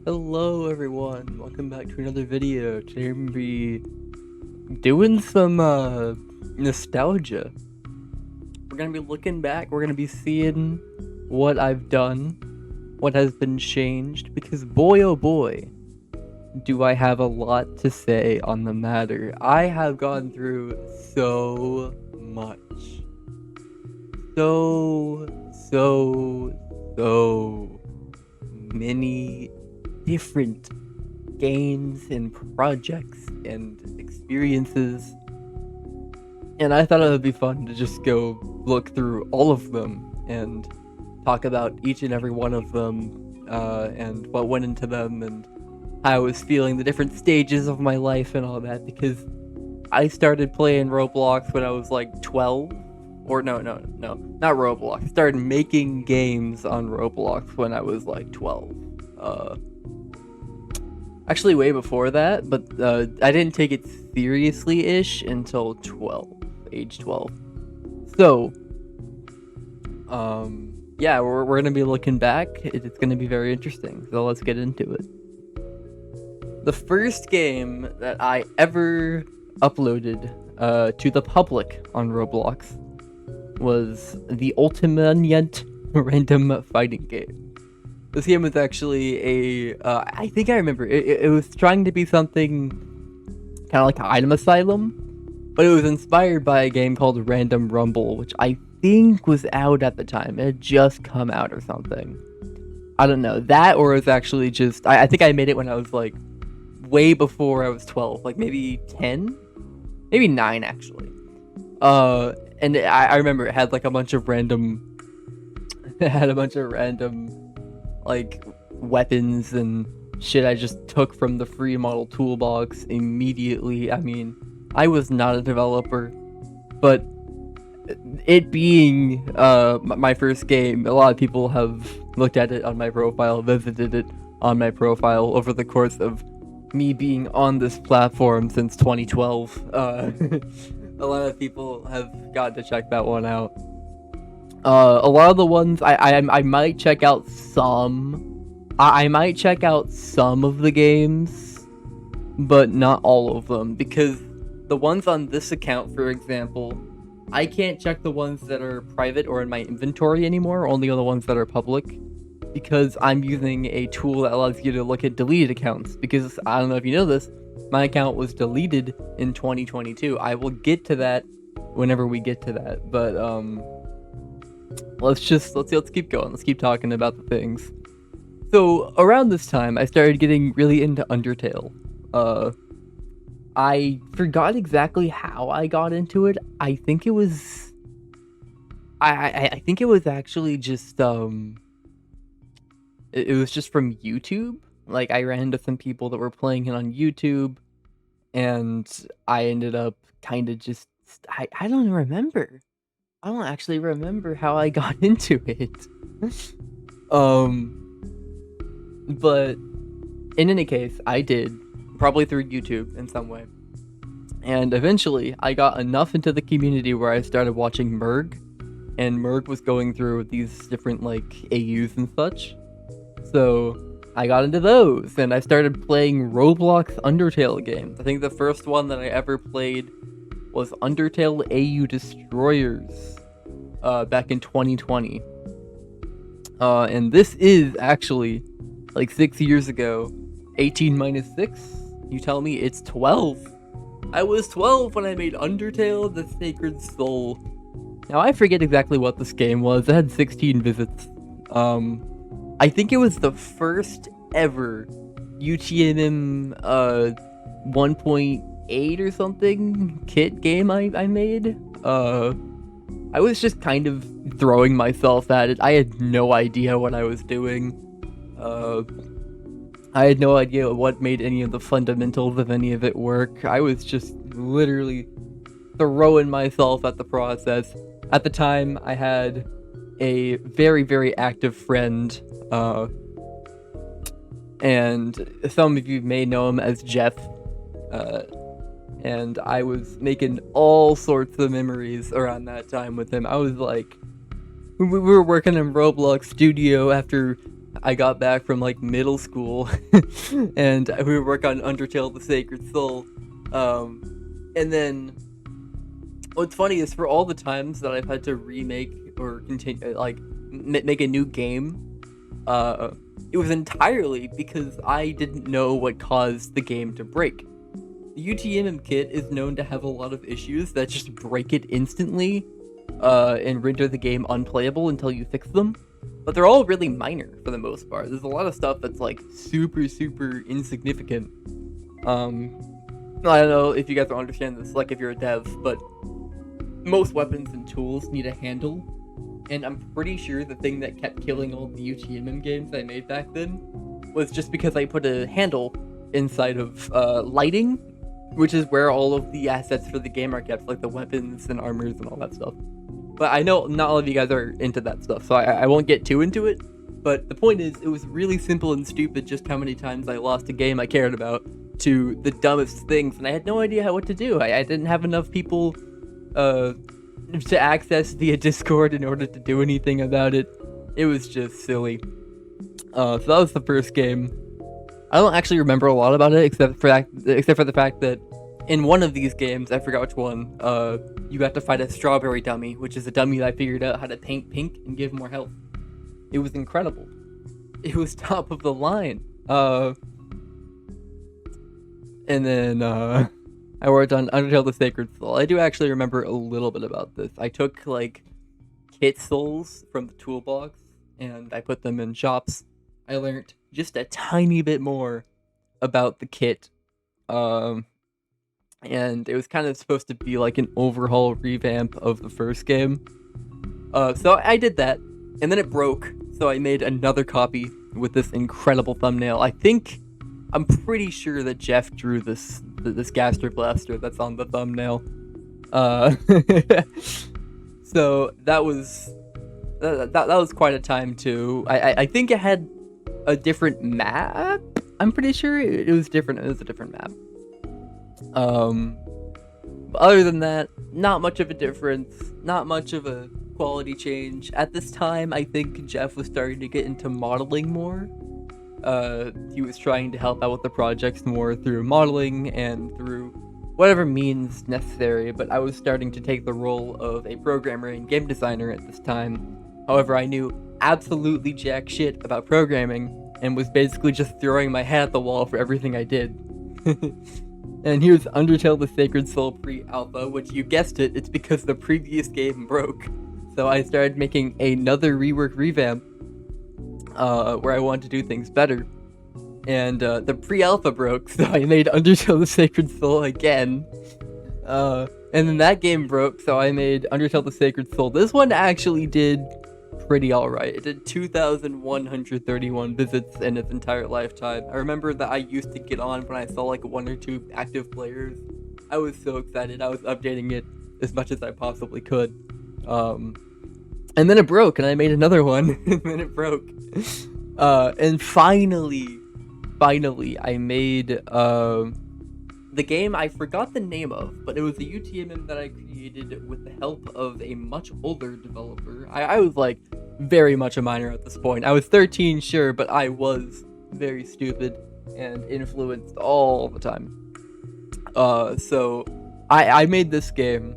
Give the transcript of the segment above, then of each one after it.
Hello everyone, welcome back to another video. Today we're gonna be doing some nostalgia. We're gonna be looking back, we're gonna be seeing what I've done, what has been changed, because boy oh boy, do I have a lot to say on the matter. I have gone through so much. So many different games and projects and experiences, and I thought it would be fun to just go look through all of them and talk about each and every one of them, and what went into them and how I was feeling, the different stages of my life and all that, because I started playing Roblox when I was like 12. Or no, not Roblox. I started making games on Roblox when I was like 12. Actually way before that, but I didn't take it seriously-ish until 12, age 12. So, yeah, we're gonna be looking back. It's gonna be very interesting, so let's get into it. The first game that I ever uploaded to the public on Roblox was the Ultimate Random Fighting Game. This game was actually I think I remember, it was trying to be something kind of like Item Asylum, but it was inspired by a game called Random Rumble, which I think was out at the time. It had just come out or something. I don't know. That, or it was actually just, I think I made it when I was like way before I was 12, like maybe 10? Maybe 9 actually. And I remember it had like a bunch of random, like weapons and shit I just took from the free model toolbox immediately. I mean, I was not a developer, but it being my first game, a lot of people have looked at it on my profile, visited it on my profile over the course of me being on this platform since 2012. A lot of people have got to check that one out. A lot of the ones I might check out some. I might check out some of the games, but not all of them, because the ones on this account, for example, I can't check the ones that are private or in my inventory anymore, only the ones that are public, because I'm using a tool that allows you to look at deleted accounts, because I don't know if you know this, my account was deleted in 2022. I will get to that whenever we get to that, but let's keep going. Let's keep talking about the things. So around this time, I started getting really into Undertale. I forgot exactly how I got into it. I think it was, I think it was actually just it was just from YouTube. Like, I ran into some people that were playing it on YouTube, and I ended up kind of just, I don't remember. I don't actually remember how I got into it. But in any case, I did, probably through YouTube in some way. And eventually, I got enough into the community where I started watching Merg, and Merg was going through these different, like, AUs and such. So I got into those, and I started playing Roblox Undertale games. I think the first one that I ever played was Undertale AU Destroyers, back in 2020. And this is actually, like, 6 years ago. 18 minus 6? You tell me it's 12. I was 12 when I made Undertale the Sacred Soul. Now, I forget exactly what this game was. It had 16 visits. I think it was the first ever UTMM 1.8 or something kit game I made. I was just kind of throwing myself at it. I had no idea what I was doing. I had no idea what made any of the fundamentals of any of it work. I was just literally throwing myself at the process. At the time, I had a very, very active friend, and some of you may know him as Jeff, and I was making all sorts of memories around that time with him. I was like, we were working in Roblox Studio after I got back from like middle school, and we would work on Undertale: The Sacred Soul. And then what's funny is for all the times that I've had to remake or continue like make a new game, it was entirely because I didn't know what caused the game to break. The UTMM kit is known to have a lot of issues that just break it instantly, and render the game unplayable until you fix them. But they're all really minor for the most part. There's a lot of stuff that's like super, super insignificant. I don't know if you guys don't understand this, like if you're a dev, but most weapons and tools need a handle. And I'm pretty sure the thing that kept killing all the UTMM games I made back then was just because I put a handle inside of lighting, which is where all of the assets for the game are kept, like the weapons and armors and all that stuff. But I know not all of you guys are into that stuff, so I won't get too into it. But the point is, it was really simple and stupid just how many times I lost a game I cared about to the dumbest things, and I had no idea what to do. I didn't have enough people to access via Discord in order to do anything about it. It was just silly. So that was the first game. I don't actually remember a lot about it, except for the fact that in one of these games, I forgot which one, you got to fight a strawberry dummy, which is a dummy that I figured out how to paint pink and give more health. It was incredible. It was top of the line. And then, I worked on Undertale: The Sacred Soul. I do actually remember a little bit about this. I took, like, kit souls from the toolbox, and I put them in shops. I learned just a tiny bit more about the kit. And it was kind of supposed to be like an overhaul revamp of the first game. So I did that, and then it broke, so I made another copy with this incredible thumbnail. I'm pretty sure that Jeff drew this Gaster Blaster that's on the thumbnail. So that was quite a time too. I think it had a different map. I'm pretty sure it was different. It was a different map. But other than that, not much of a difference. Not much of a quality change. At this time, I think Jeff was starting to get into modeling more. He was trying to help out with the projects more through modeling and through whatever means necessary, but I was starting to take the role of a programmer and game designer at this time. However, I knew absolutely jack shit about programming and was basically just throwing my hat at the wall for everything I did. And here's Undertale: The Sacred Soul pre-alpha, which you guessed it, it's because the previous game broke. So I started making another rework revamp, where I wanted to do things better. And the pre-alpha broke, so I made Undertale: The Sacred Soul again. And then that game broke, so I made Undertale: The Sacred Soul. This one actually did pretty alright. It did 2,131 visits in its entire lifetime. I remember that I used to get on when I saw like 1 or 2 active players. I was so excited. I was updating it as much as I possibly could. And then it broke, and I made another one, and then it broke. And finally, I made the game I forgot the name of, but it was a UTMM that I created with the help of a much older developer. I was like very much a minor at this point. I was 13, sure, but I was very stupid and influenced all the time. So I made this game,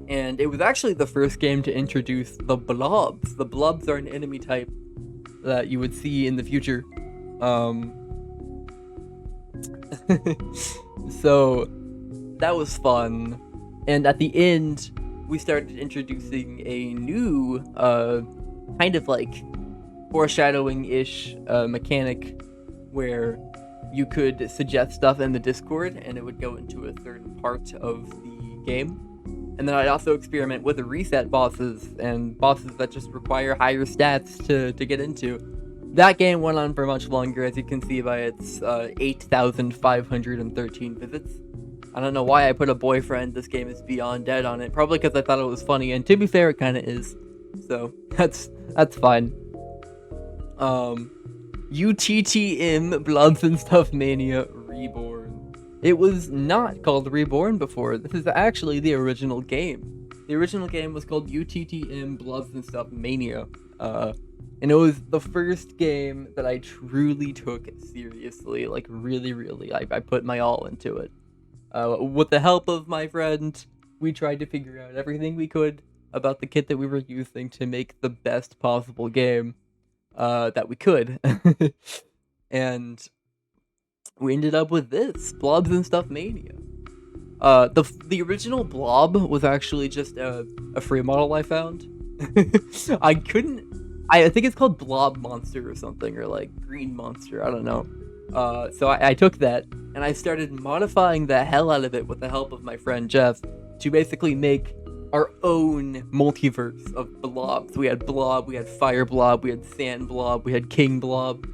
and it was actually the first game to introduce the blobs. The blobs are an enemy type that you would see in the future. So that was fun, and at the end we started introducing a new kind of like foreshadowing-ish mechanic where you could suggest stuff in the Discord and it would go into a certain part of the game. And then I'd also experiment with the reset bosses and bosses that just require higher stats to get into. That game went on for much longer, as you can see by its 8,513 visits. I don't know why I put a boyfriend, this game is beyond dead on it. Probably because I thought it was funny, and to be fair, it kind of is. So, that's fine. UTTM Bloods and Stuff Mania Reborn. It was not called Reborn before. This is actually the original game. The original game was called UTTM Bloods and Stuff Mania. And it was the first game that I truly took seriously, like really, really. I put my all into it. With the help of my friend, we tried to figure out everything we could about the kit that we were using to make the best possible game that we could. And we ended up with this, Blobs and Stuff Mania. The original Blob was actually just a free model I found. I couldn't. I think it's called Blob Monster or something, or like Green Monster. I don't know. So I took that and I started modifying the hell out of it with the help of my friend Jeff to basically make our own multiverse of blobs. We had Blob, we had Fire Blob, we had Sand Blob, we had King Blob,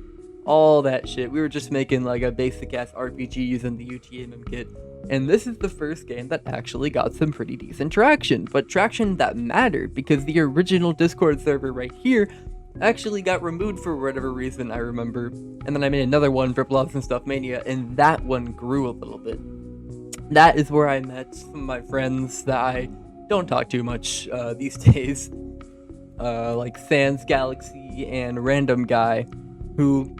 all that shit. We were just making like a basic ass RPG using the UTMM kit. And this is the first game that actually got some pretty decent traction, but traction that mattered because the original Discord server right here actually got removed for whatever reason, I remember. And then I made another one for Blobs and Stuff Mania, and that one grew a little bit. That is where I met some of my friends that I don't talk too much these days. Like Sans Galaxy and Random Guy, who,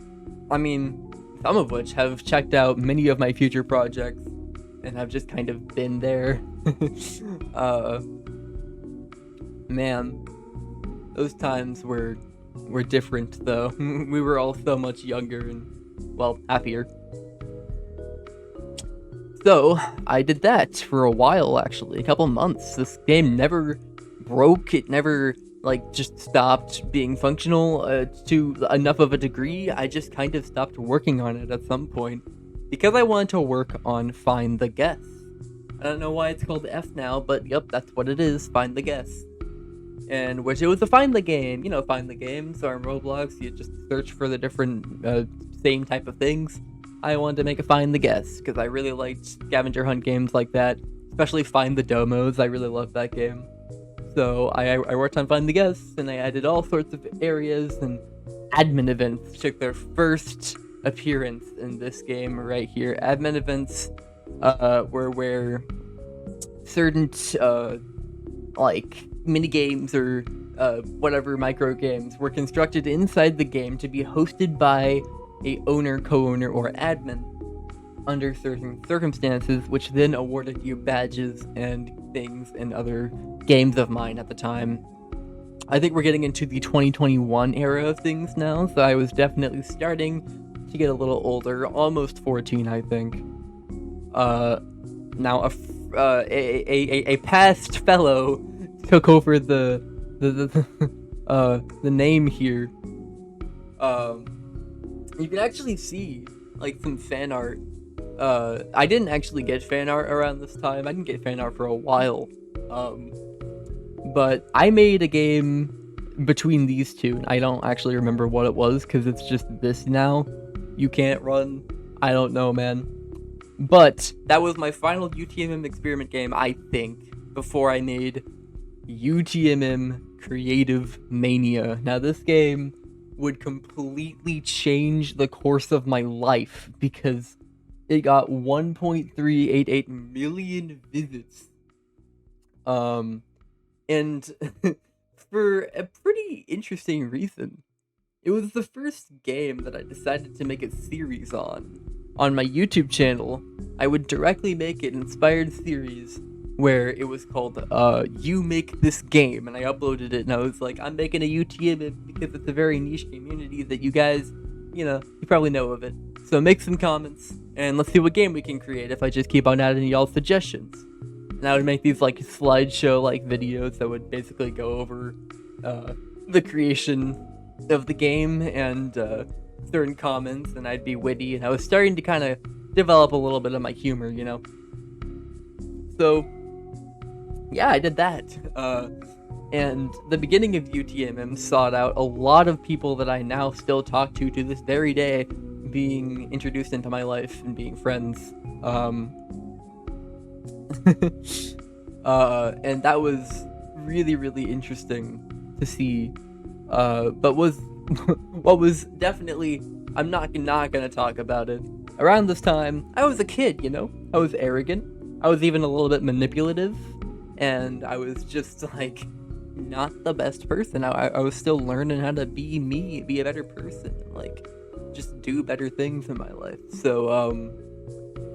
I mean, some of which have checked out many of my future projects and have just kind of been there. Man, those times were different though. We were all so much younger and, well, happier. So, I did that for a while actually, a couple months. This game never broke, it never like just stopped being functional to enough of a degree. I just kind of stopped working on it at some point because I wanted to work on Find the Guess. I don't know why it's called F now, but yep, that's what it is, Find the Guess. And which it was a Find the Game, you know, Find the Game. So on Roblox, you just search for the different same type of things. I wanted to make a Find the Guess because I really liked scavenger hunt games like that, especially Find the Domos. I really loved that game. So I worked on Find the Guess, and I added all sorts of areas, and admin events took their first appearance in this game right here. Admin events were where certain like mini games or whatever micro games were constructed inside the game to be hosted by a owner, co-owner, or admin under certain circumstances, which then awarded you badges and things and other games of mine at the time. I think we're getting into the 2021 era of things now, so I was definitely starting to get a little older, almost 14, I think. Now a past fellow took over the name here. You can actually see like some fan art. I didn't actually get fan art around this time. I didn't get fan art for a while. But I made a game between these two, and I don't actually remember what it was because it's just this now. You can't run. I don't know, man. But that was my final UTMM experiment game, I think, before I made UTMM Creative Mania. Now, this game would completely change the course of my life because it got 1.388 million visits. And for a pretty interesting reason. It was the first game that I decided to make a series on. On my YouTube channel, I would directly make an inspired series where it was called You Make This Game, and I uploaded it and I was like, I'm making a UTM because it's a very niche community that you guys, you probably know of it. So make some comments and let's see what game we can create if I just keep on adding y'all's suggestions. And I would make these like slideshow like videos that would basically go over the creation of the game and certain comments, and I'd be witty, and I was starting to kind of develop a little bit of my humor, So, yeah, I did that. And the beginning of UTMM sought out a lot of people that I now still talk to this very day, being introduced into my life and being friends. And that was really, really interesting to see. But what was definitely, I'm not gonna talk about it. Around this time, I was a kid, I was arrogant. I was even a little bit manipulative, and I was just like not the best person. I was still learning how to be me, be a better person, and like just do better things in my life. So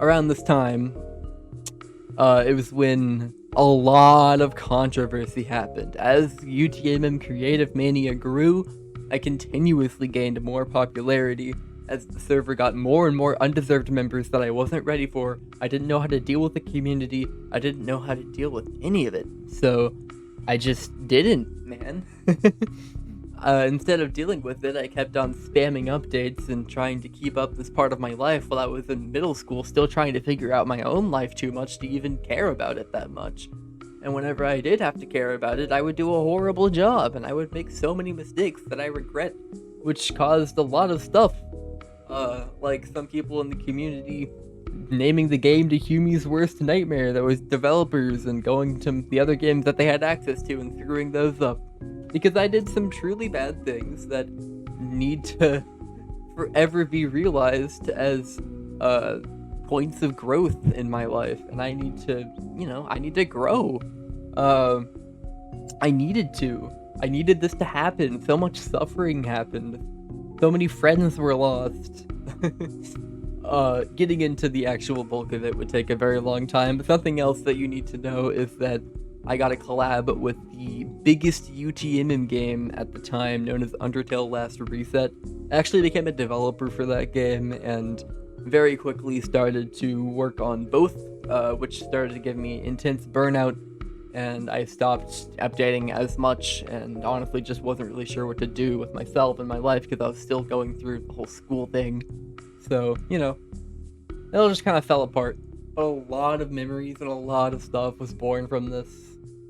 around this time, it was when a lot of controversy happened. As UTMM Creative Mania grew, I continuously gained more popularity as the server got more and more undeserved members that I wasn't ready for. I didn't know how to deal with the community. I didn't know how to deal with any of it. So I just didn't, man. Instead of dealing with it, I kept on spamming updates and trying to keep up this part of my life while I was in middle school, still trying to figure out my own life too much to even care about it that much. And whenever I did have to care about it, I would do a horrible job, and I would make so many mistakes that I regret, which caused a lot of stuff. Like some people in the community naming the game to Huemmy's worst nightmare that was developers, and going to the other games that they had access to and screwing those up. Because I did some truly bad things that need to forever be realized as points of growth in my life, and I need to, I need to grow. I needed this to happen. So much suffering happened. So many friends were lost. Getting into the actual bulk of it would take a very long time, but something else that you need to know is that I got a collab with the biggest UTMM game at the time, known as Undertale Last Reset. I actually became a developer for that game, and very quickly started to work on both, which started to give me intense burnout, and I stopped updating as much, and honestly just wasn't really sure what to do with myself and my life, because I was still going through the whole school thing. So, it all just kind of fell apart. A lot of memories and a lot of stuff was born from this.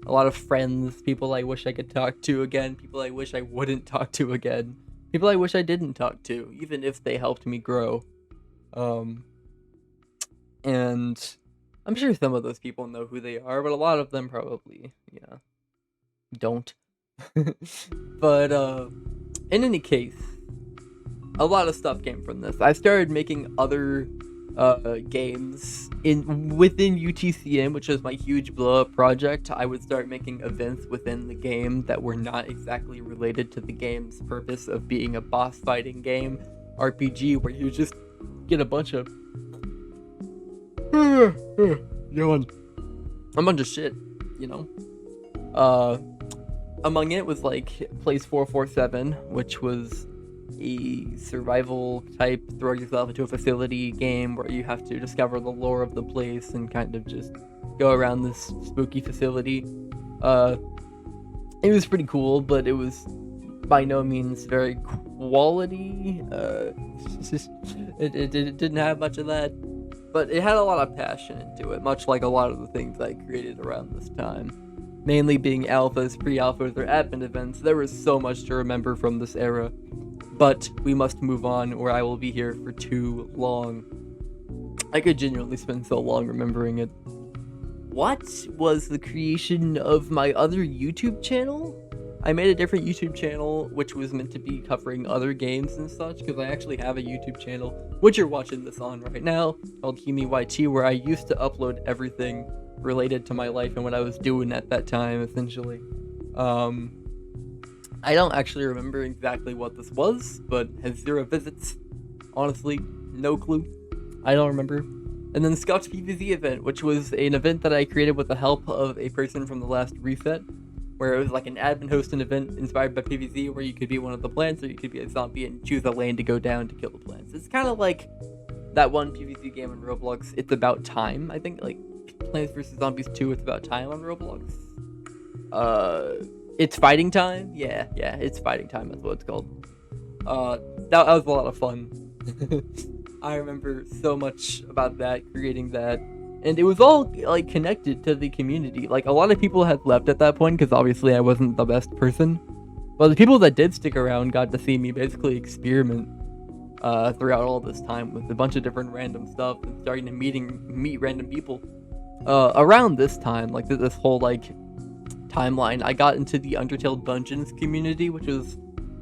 A lot of friends, people I wish I could talk to again, people I wish I wouldn't talk to again, people I wish I didn't talk to, even if they helped me grow. And I'm sure some of those people know who they are, but a lot of them probably, don't. But, in any case, a lot of stuff came from this. I started making other games within UTCM, which was my huge blow up project. I would start making events within the game that were not exactly related to the game's purpose of being a boss fighting game RPG, where you just get a bunch of yawn, a bunch of shit, among it was like Place 447, which was a survival type throw yourself into a facility game where you have to discover the lore of the place and kind of just go around this spooky facility. It was pretty cool, but it was by no means very quality. It didn't have much of that, but it had a lot of passion into it, much like a lot of the things I created around this time. Mainly being alphas, pre-alphas, or admin events. There was so much to remember from this era. But we must move on, or I will be here for too long. I could genuinely spend so long remembering it. What was the creation of my other YouTube channel? I made a different YouTube channel, which was meant to be covering other games and such, because I actually have a YouTube channel, which you're watching this on right now, called Huemmy YT, where I used to upload everything related to my life and what I was doing at that time, essentially. I don't actually remember exactly what this was, but has 0 visits. Honestly, no clue. I don't remember. And then the Scotch PvZ event, which was an event that I created with the help of a person from the last reset, where it was like an admin hosted event inspired by PvZ, where you could be one of the plants, or you could be a zombie and choose a lane to go down to kill the plants. It's kind of like that one PvZ game on Roblox, It's About Time. I think, like, Plants vs. Zombies 2, It's About Time on Roblox. It's Fighting Time? Yeah, It's Fighting Time, that's what it's called. That was a lot of fun. I remember so much about that, creating that, and it was all, like, connected to the community. Like, a lot of people had left at that point, because obviously I wasn't the best person, but the people that did stick around got to see me basically experiment throughout all this time with a bunch of different random stuff, and starting to meet random people. Around this time, like, this whole, like, timeline, I got into the Undertale Dungeons community, which was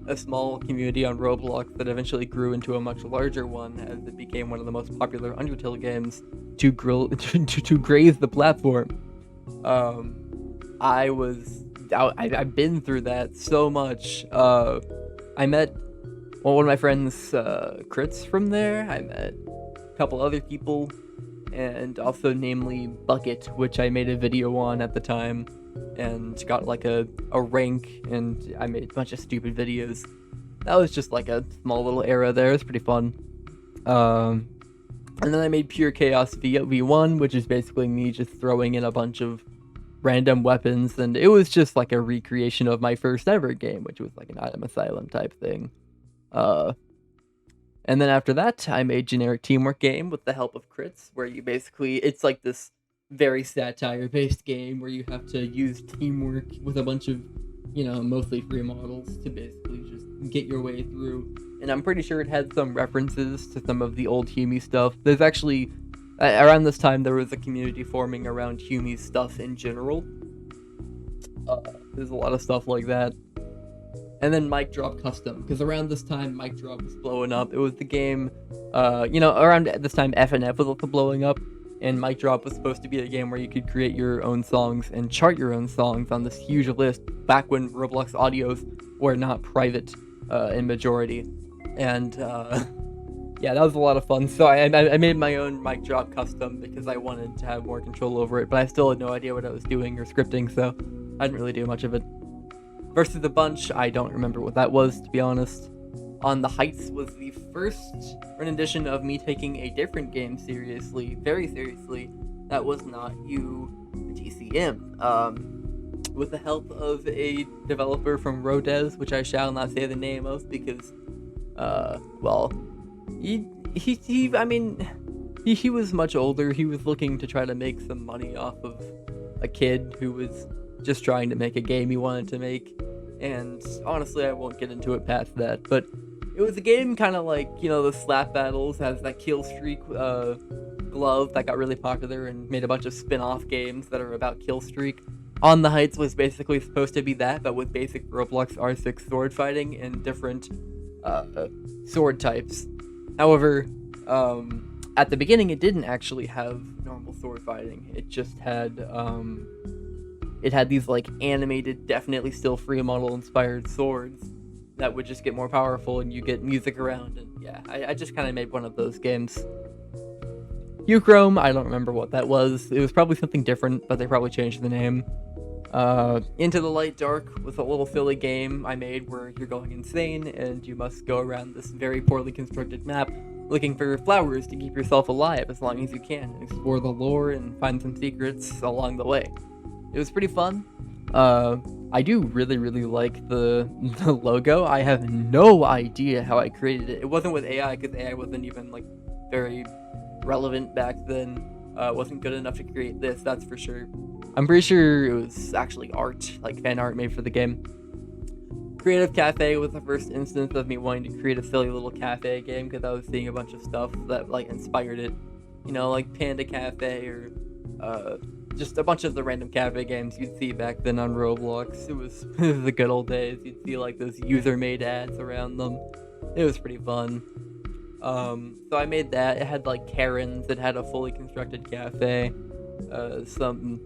a small community on Roblox that eventually grew into a much larger one as it became one of the most popular Undertale games to graze the platform. I was I've been through that so much. I met one of my friends, Crits, from there. I met a couple other people, and also namely Bucket, which I made a video on at the time, and got like a rank, and I made a bunch of stupid videos. That was just like a small little era there. It was pretty fun. And then I made Pure Chaos V1, which is basically me just throwing in a bunch of random weapons, and it was just like a recreation of my first ever game, which was like an Item Asylum type thing. And then after that, I made Generic Teamwork Game with the help of Crits, where you basically, it's like this very satire-based game where you have to use teamwork with a bunch of, mostly free models to basically just get your way through. And I'm pretty sure it had some references to some of the old Huemmy stuff. There's actually, around this time, there was a community forming around Huemmy's stuff in general. There's a lot of stuff like that. And then Mic Drop Custom, because around this time, Mic Drop was blowing up. It was the game, around this time, FNF was also blowing up, and Mic Drop was supposed to be a game where you could create your own songs and chart your own songs on this huge list, back when Roblox audios were not private in majority. And, yeah, that was a lot of fun. So I made my own Mic Drop Custom because I wanted to have more control over it, but I still had no idea what I was doing or scripting, so I didn't really do much of it. Versus the Bunch, I don't remember what that was, to be honest. On the Heights was the first rendition of me taking a different game seriously, very seriously, that was not UTCM. With the help of a developer from Rodez, which I shall not say the name of because, well, he was much older. He was looking to try to make some money off of a kid who was just trying to make a game he wanted to make, and honestly I won't get into it past that, but it was a game kind of like, the Slap Battles has that kill streak glove that got really popular and made a bunch of spin-off games that are about kill streak. On the Heights was basically supposed to be that, but with basic Roblox R6 sword fighting and different sword types. However, at the beginning it didn't actually have normal sword fighting. It just had these like animated, definitely still free model inspired swords that would just get more powerful, and you get music around, and yeah, I just kind of made one of those games. Euchrome, I don't remember what that was. It was probably something different, but they probably changed the name. Into the Light Dark was a little silly game I made where you're going insane and you must go around this very poorly constructed map looking for flowers to keep yourself alive as long as you can, and explore the lore and find some secrets along the way. It was pretty fun. I do really, really like the logo. I have no idea how I created it. It wasn't with AI, because AI wasn't even, like, very relevant back then. Wasn't good enough to create this, that's for sure. I'm pretty sure it was actually art, like fan art made for the game. Creative Cafe was the first instance of me wanting to create a silly little cafe game, because I was seeing a bunch of stuff that, like, inspired it. Like Panda Cafe, or, just a bunch of the random cafe games you'd see back then on Roblox. It was the good old days. You'd see like those user-made ads around them. It was pretty fun. So I made that. It had like Karens. It had a fully constructed cafe. Some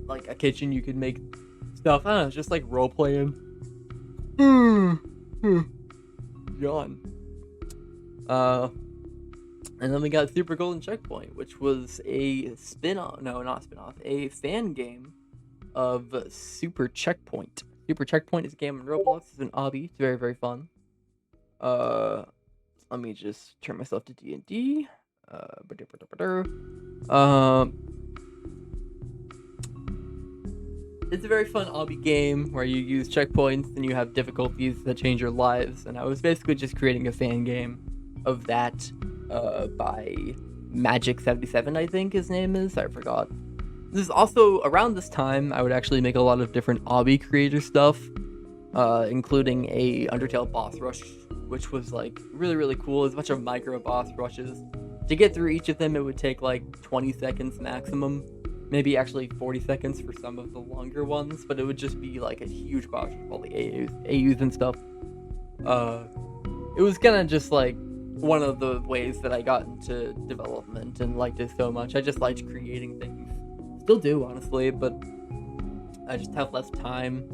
like a kitchen you could make stuff. I don't know, just like role playing. Yawn. And then we got Super Golden Checkpoint, which was a spin-off, no, not spin-off, a fan game of Super Checkpoint. Super Checkpoint is a game in Roblox. It's an obby. It's very, very fun. Let me just turn myself to D&D. It's a very fun obby game where you use checkpoints and you have difficulties that change your lives. And I was basically just creating a fan game of that. By Magic77, I think his name is. I forgot. This is also, around this time, I would actually make a lot of different obby creator stuff, including a Undertale boss rush, which was, like, really, really cool. It's a bunch of micro boss rushes. To get through each of them, it would take, like, 20 seconds maximum. Maybe actually 40 seconds for some of the longer ones, but it would just be, like, a huge boss with all the AUs and stuff. It was kind of just, like, one of the ways that I got into development and liked it so much. I just liked creating things. Still do, honestly, but I just have less time.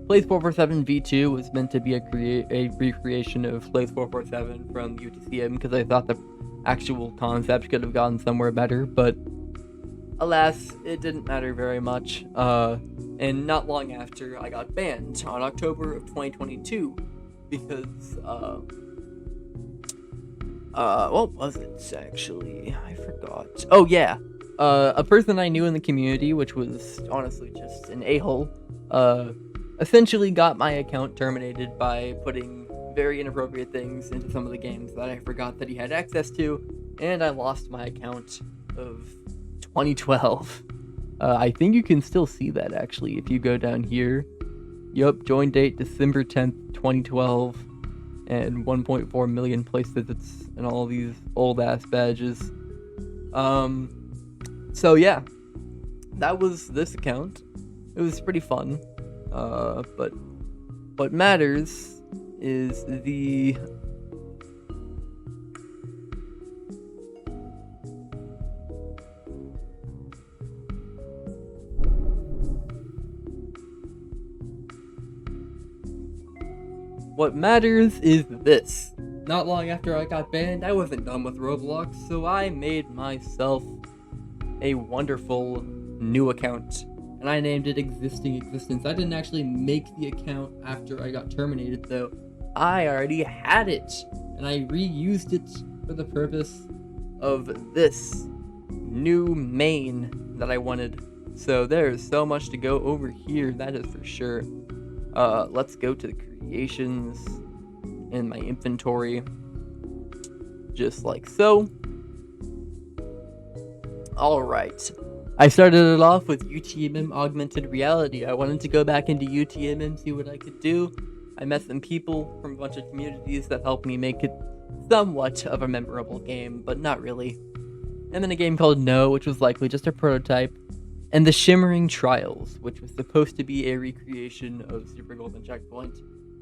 Blaze 447 V2 was meant to be a recreation of Blaze 447 from UTCM because I thought the actual concept could have gone somewhere better, but alas, it didn't matter very much. And not long after, I got banned on October of 2022 because, what was it actually? I forgot. Oh yeah, a person I knew in the community, which was honestly just an a-hole, essentially got my account terminated by putting very inappropriate things into some of the games that I forgot that he had access to, and I lost my account of 2012. I think you can still see that actually if you go down here. Yup, join date December 10th, 2012, and 1.4 million place visits and all these old ass badges. So yeah, that was this account. It was pretty fun. But what matters is the what matters is this. Not long after I got banned, I wasn't done with Roblox, so I made myself a wonderful new account. And I named it Existing Existence. I didn't actually make the account after I got terminated, though. I already had it, and I reused it for the purpose of this new main that I wanted. So there's so much to go over here, that is for sure. Let's go to the creations in my inventory, just like so. Alright. I started it off with UTMM Augmented Reality. I wanted to go back into UTMM, see what I could do. I met some people from a bunch of communities that helped me make it somewhat of a memorable game, but not really. And then a game called No, which was likely just a prototype. And The Shimmering Trials, which was supposed to be a recreation of Super Golden Checkpoint.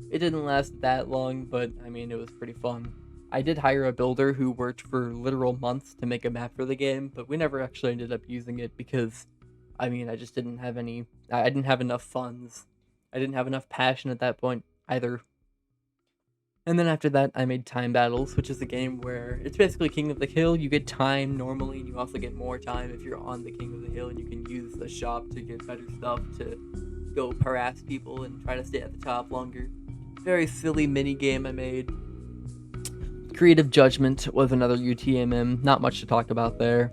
It didn't last that long, but I mean, it was pretty fun. I did hire a builder who worked for literal months to make a map for the game, but we never actually ended up using it because, I mean, I just didn't have I didn't have enough funds. I didn't have enough passion at that point either. And then after that, I made Time Battles, which is a game where it's basically King of the Hill. You get time normally, and you also get more time if you're on the King of the Hill, and you can use the shop to get better stuff to go harass people and try to stay at the top longer. Very silly mini game I made. Creative Judgment was another UTMM, not much to talk about there.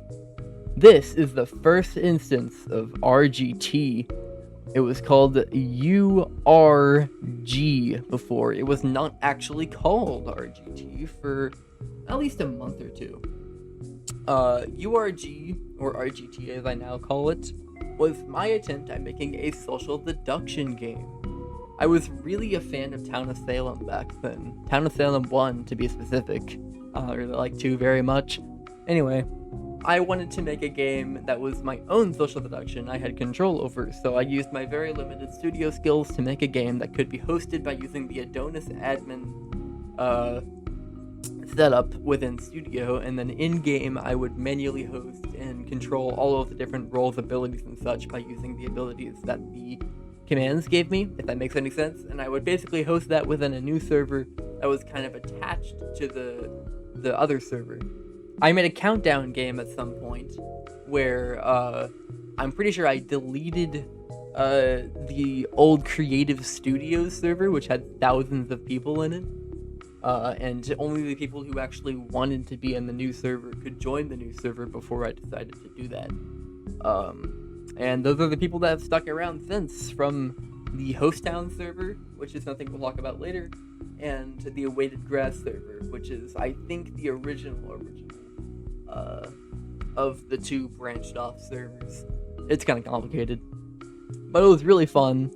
This is the first instance of RGT. It was called URG before. It was not actually called RGT for at least a month or two. URG, or RGT as I now call it, was my attempt at making a social deduction game. I was really a fan of Town of Salem back then. Town of Salem 1, to be specific. I really like 2 very much. Anyway, I wanted to make a game that was my own social deduction I had control over, so I used my very limited studio skills to make a game that could be hosted by using the Adonis admin setup within Studio, and then in-game I would manually host and control all of the different roles, abilities, and such by using the abilities that the commands gave me, if that makes any sense, and I would basically host that within a new server that was kind of attached to the other server. I made a countdown game at some point where I'm pretty sure I deleted the old Creative Studios server, which had thousands of people in it, and only the people who actually wanted to be in the new server could join the new server before I decided to do that. And those are the people that have stuck around since, from the Host Town server, which is something we'll talk about later, and the Awaited Grass server, which is, I think, the original of the 2 branched off servers. It's kind of complicated, but it was really fun.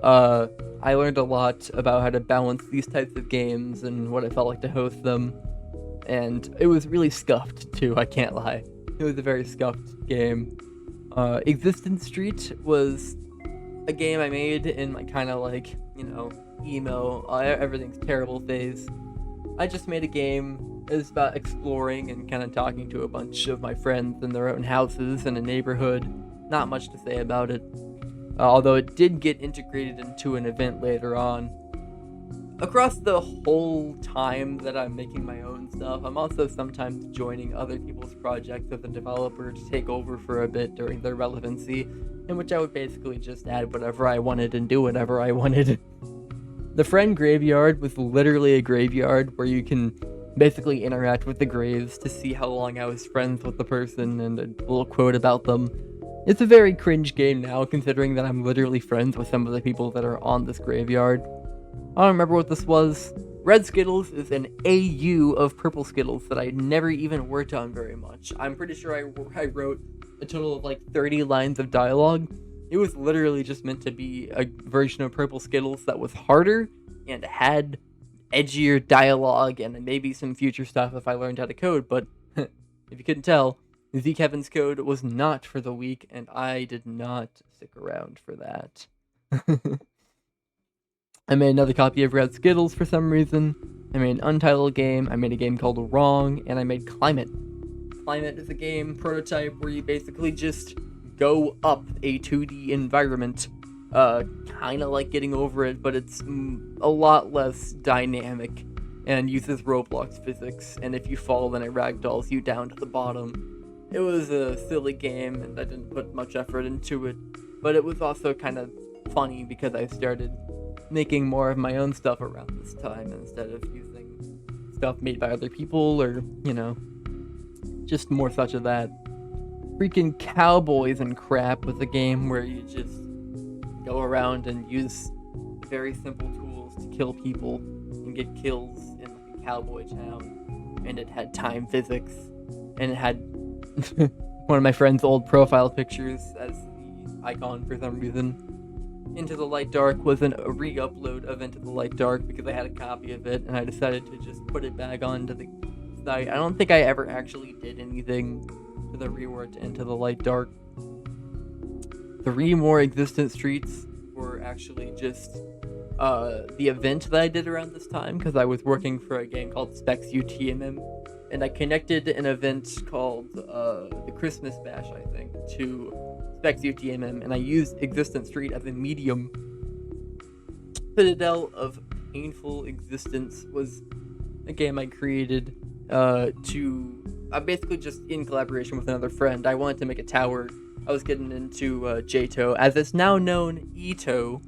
I learned a lot about how to balance these types of games and what it felt like to host them, and it was really scuffed too, I can't lie. It was a very scuffed game. Existence Street was a game I made in my kind of like, emo, everything's terrible phase. I just made a game. It was about exploring and kind of talking to a bunch of my friends in their own houses in a neighborhood. Not much to say about it. although it did get integrated into an event later on. Across the whole time that I'm making my own stuff, I'm also sometimes joining other people's projects as a developer to take over for a bit during their relevancy, in which I would basically just add whatever I wanted and do whatever I wanted. The friend graveyard was literally a graveyard where you can basically interact with the graves to see how long I was friends with the person and a little quote about them. It's a very cringe game now, considering that I'm literally friends with some of the people that are on this graveyard. I don't remember what this was. Red Skittles is an AU of Purple Skittles that I never even worked on very much. I'm pretty sure I wrote a total of like 30 lines of dialogue. It was literally just meant to be a version of Purple Skittles that was harder and had edgier dialogue and maybe some future stuff if I learned how to code, but if you couldn't tell, Zeke Heaven's code was not for the weak, and I did not stick around for that. I made another copy of Red Skittles for some reason. I made an Untitled game, I made a game called Wrong, and I made Climate. Climate is a game prototype where you basically just go up a 2D environment, kinda like Getting Over It, but it's a lot less dynamic and uses Roblox physics, and if you fall then it ragdolls you down to the bottom. It was a silly game and I didn't put much effort into it, but it was also kind of funny because I started making more of my own stuff around this time instead of using stuff made by other people or, just more such of that. Freaking Cowboys and crap was a game where you just go around and use very simple tools to kill people and get kills in like a cowboy town. And it had time physics, and it had one of my friend's old profile pictures as the icon for some reason. Into the Light Dark was a re-upload of Into the Light Dark because I had a copy of it, and I decided to just put it back onto the site. I don't think I ever actually did anything to the reworked Into the Light Dark. 3 more existent streets were actually just the event that I did around this time, because I was working for a game called Specs UTMM, and I connected an event called the Christmas Bash, I think, to Specs UTMM, and I used Existent Street as a medium. Citadel of Painful Existence was a game I created basically just in collaboration with another friend. I wanted to make a tower. I was getting into JTO, as it's now known Ito,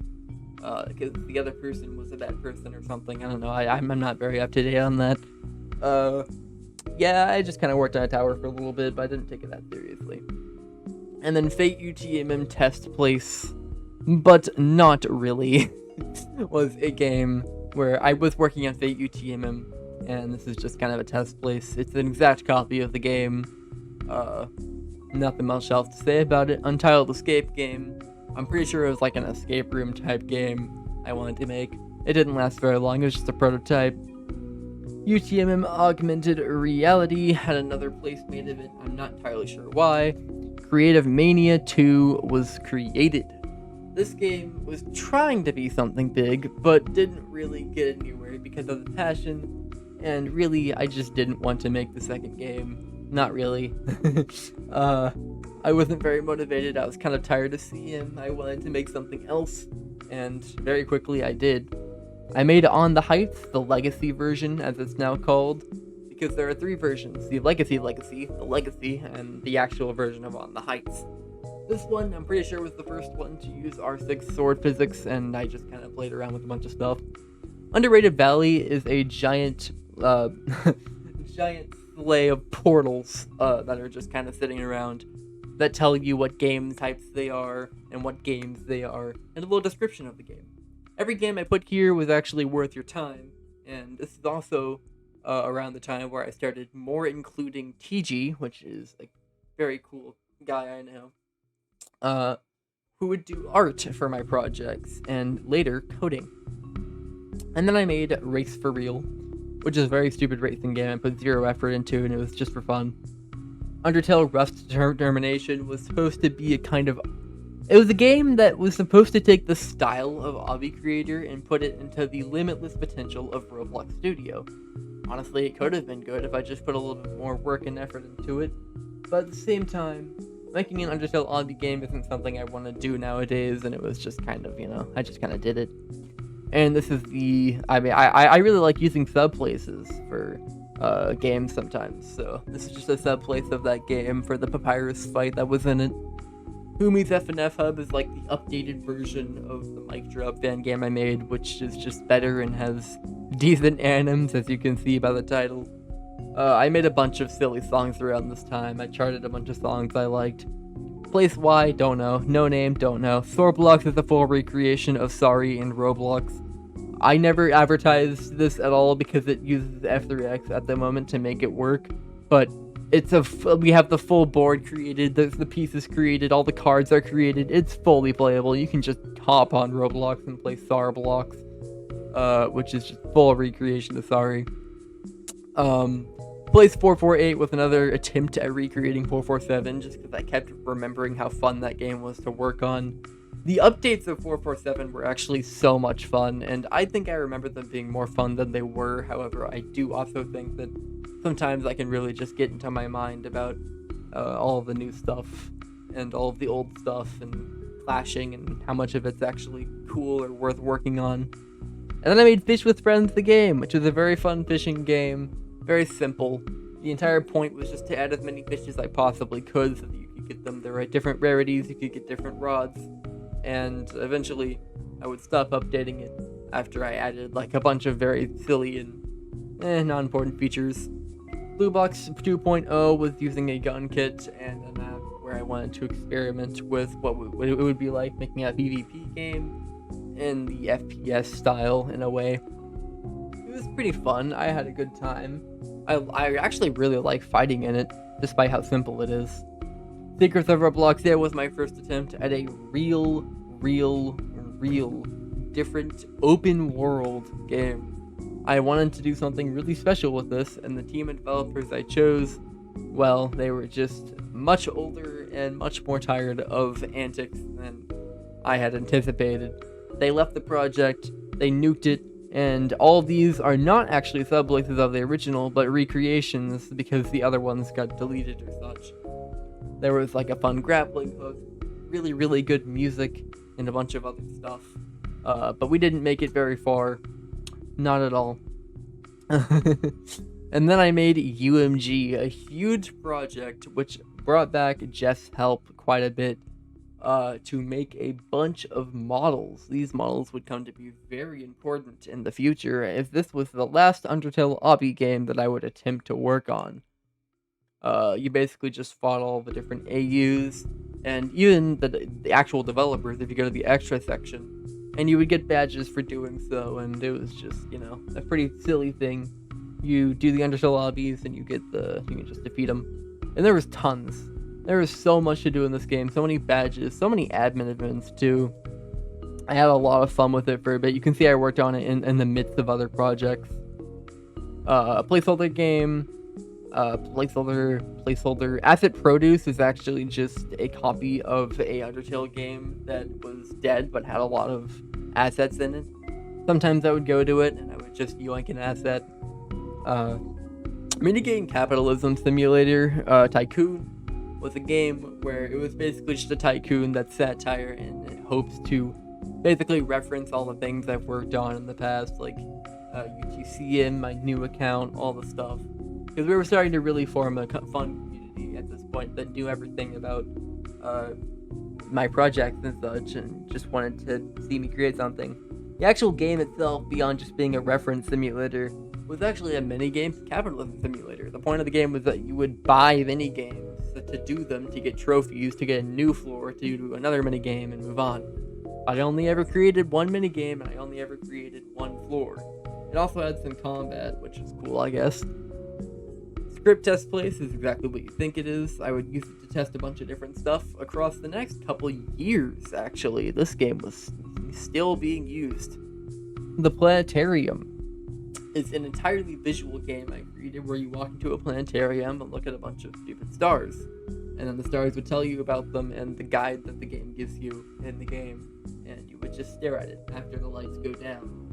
because the other person was a bad person or something. I don't know. I'm not very up to date on that. Yeah, I just kind of worked on a tower for a little bit, but I didn't take it that seriously. And then Fate UTMM Test Place, but not really, was a game where I was working on Fate UTMM, and this is just kind of a test place. It's an exact copy of the game. Nothing much else to say about it. Untitled Escape game. I'm pretty sure it was like an escape room type game I wanted to make. It didn't last very long, it was just a prototype. UTMM Augmented Reality had another place made of it, I'm not entirely sure why. Creative Mania 2 was created. This game was trying to be something big, but didn't really get anywhere because of the passion, and really, I just didn't want to make the second game. Not really. I wasn't very motivated, I was kind of tired of CM, I wanted to make something else, and very quickly I did. I made On the Heights, the Legacy version, as it's now called, because there are 3 versions, the Legacy, the Legacy, and the actual version of On the Heights. This one, I'm pretty sure, was the first one to use R6 sword physics, and I just kind of played around with a bunch of stuff. Underrated Valley is a giant, giant sleigh of portals that are just kind of sitting around that tell you what game types they are and what games they are, and a little description of the game. Every game I put here was actually worth your time, and this is also around the time where I started more including TG, which is a very cool guy I know, who would do art for my projects, and later coding. And then I made Race for Real, which is a very stupid racing game I put 0 effort into, and it was just for fun. Undertale Rust Determination was supposed to be it was a game that was supposed to take the style of Obby Creator and put it into the limitless potential of Roblox Studio. Honestly, it could have been good if I just put a little bit more work and effort into it, but at the same time, making an Undertale obby game isn't something I want to do nowadays, and it was just kind of, I just kind of did it. And this is I really like using subplaces for games sometimes, so this is just a subplace of that game for the Papyrus fight that was in it. Huemmy's FNF Hub is like the updated version of the Mic Drop fan game I made, which is just better and has decent anims, as you can see by the title. I made a bunch of silly songs around this time. I charted a bunch of songs I liked. Place Y, don't know. No Name, don't know. Sorblox is a full recreation of Sorry in Roblox. I never advertised this at all because it uses F3X at the moment to make it work, but we have the full board created, the pieces created, all the cards are created, it's fully playable. You can just hop on Roblox and play Sorblox, which is just full recreation of Sorry. Place 448 with another attempt at recreating 447, just because I kept remembering how fun that game was to work on. The updates of 447 were actually so much fun, and I think I remember them being more fun than they were. However, I do also think that sometimes I can really just get into my mind about all of the new stuff and all of the old stuff and clashing and how much of it's actually cool or worth working on. And then I made Fish with Friends the game, which was a very fun fishing game. Very simple. The entire point was just to add as many fish as I possibly could so that you could get them the right different rarities, you could get different rods, and eventually I would stop updating it after I added like a bunch of very silly and non-important features. Blue Box 2.0 was using a gun kit and a map where I wanted to experiment with what it would be like making a PvP game in the FPS style in a way. It was pretty fun. I had a good time. I actually really like fighting in it, despite how simple it is. Secrets of Roblox, yeah, was my first attempt at a real different open world game. I wanted to do something really special with this, and the team of developers I chose, well, they were just much older and much more tired of antics than I had anticipated. They left the project, they nuked it, and all of these are not actually subplaces of the original, but recreations because the other ones got deleted or such. There was like a fun grappling hook, really good music, and a bunch of other stuff. But we didn't make it very far. Not at all. And then I made UMG, a huge project which brought back Jeff's help quite a bit. To make a bunch of models. These models would come to be very important in the future, if this was the last Undertale obby game that I would attempt to work on. You basically just fought all the different AUs, and even the actual developers if you go to the extra section, and you would get badges for doing so, and it was just, a pretty silly thing. You do the Undertale obbies, and you can just defeat them. And there was tons. There was so much to do in this game, so many badges, so many admin events too. I had a lot of fun with it for a bit. You can see I worked on it in the midst of other projects. Placeholder game, placeholder. Asset Produce is actually just a copy of a Undertale game that was dead but had a lot of assets in it. Sometimes I would go to it and I would just yoink an asset. Minigame Capitalism Simulator, Tycoon, was a game where it was basically just a tycoon that's satire and it hopes to basically reference all the things I've worked on in the past, like UTCM, my new account, all the stuff. Because we were starting to really form a fun community at this point that knew everything about my projects and such, and just wanted to see me create something. The actual game itself, beyond just being a reference simulator, was actually a minigame capitalism simulator. The point of the game was that you would buy minigames to do them, to get trophies, to get a new floor, to do another minigame, and move on. I only ever created one minigame, and I only ever created one floor. It also had some combat, which is cool, I guess. Script test place is exactly what you think it is. I would use it to test a bunch of different stuff across the next couple years, actually. This game was still being used. The Planetarium is an entirely visual game I created where you walk into a planetarium and look at a bunch of stupid stars. And then the stars would tell you about them and the guide that the game gives you in the game. And you would just stare at it after the lights go down.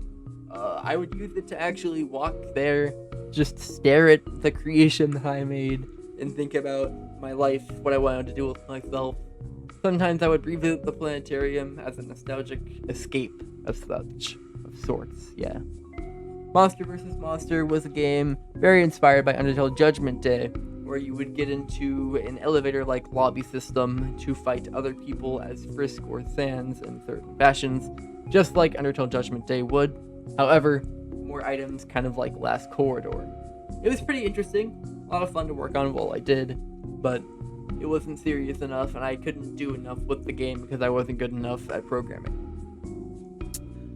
I would use it to actually walk there, just stare at the creation that I made and think about my life, what I wanted to do with myself. Sometimes I would revisit the planetarium as a nostalgic escape of sorts, yeah. Monster vs. Monster was a game very inspired by Undertale Judgment Day, where you would get into an elevator-like lobby system to fight other people as Frisk or Sans in certain fashions, just like Undertale Judgment Day would. However, more items, kind of like Last Corridor. It was pretty interesting, a lot of fun to work on while I did, but it wasn't serious enough, and I couldn't do enough with the game because I wasn't good enough at programming.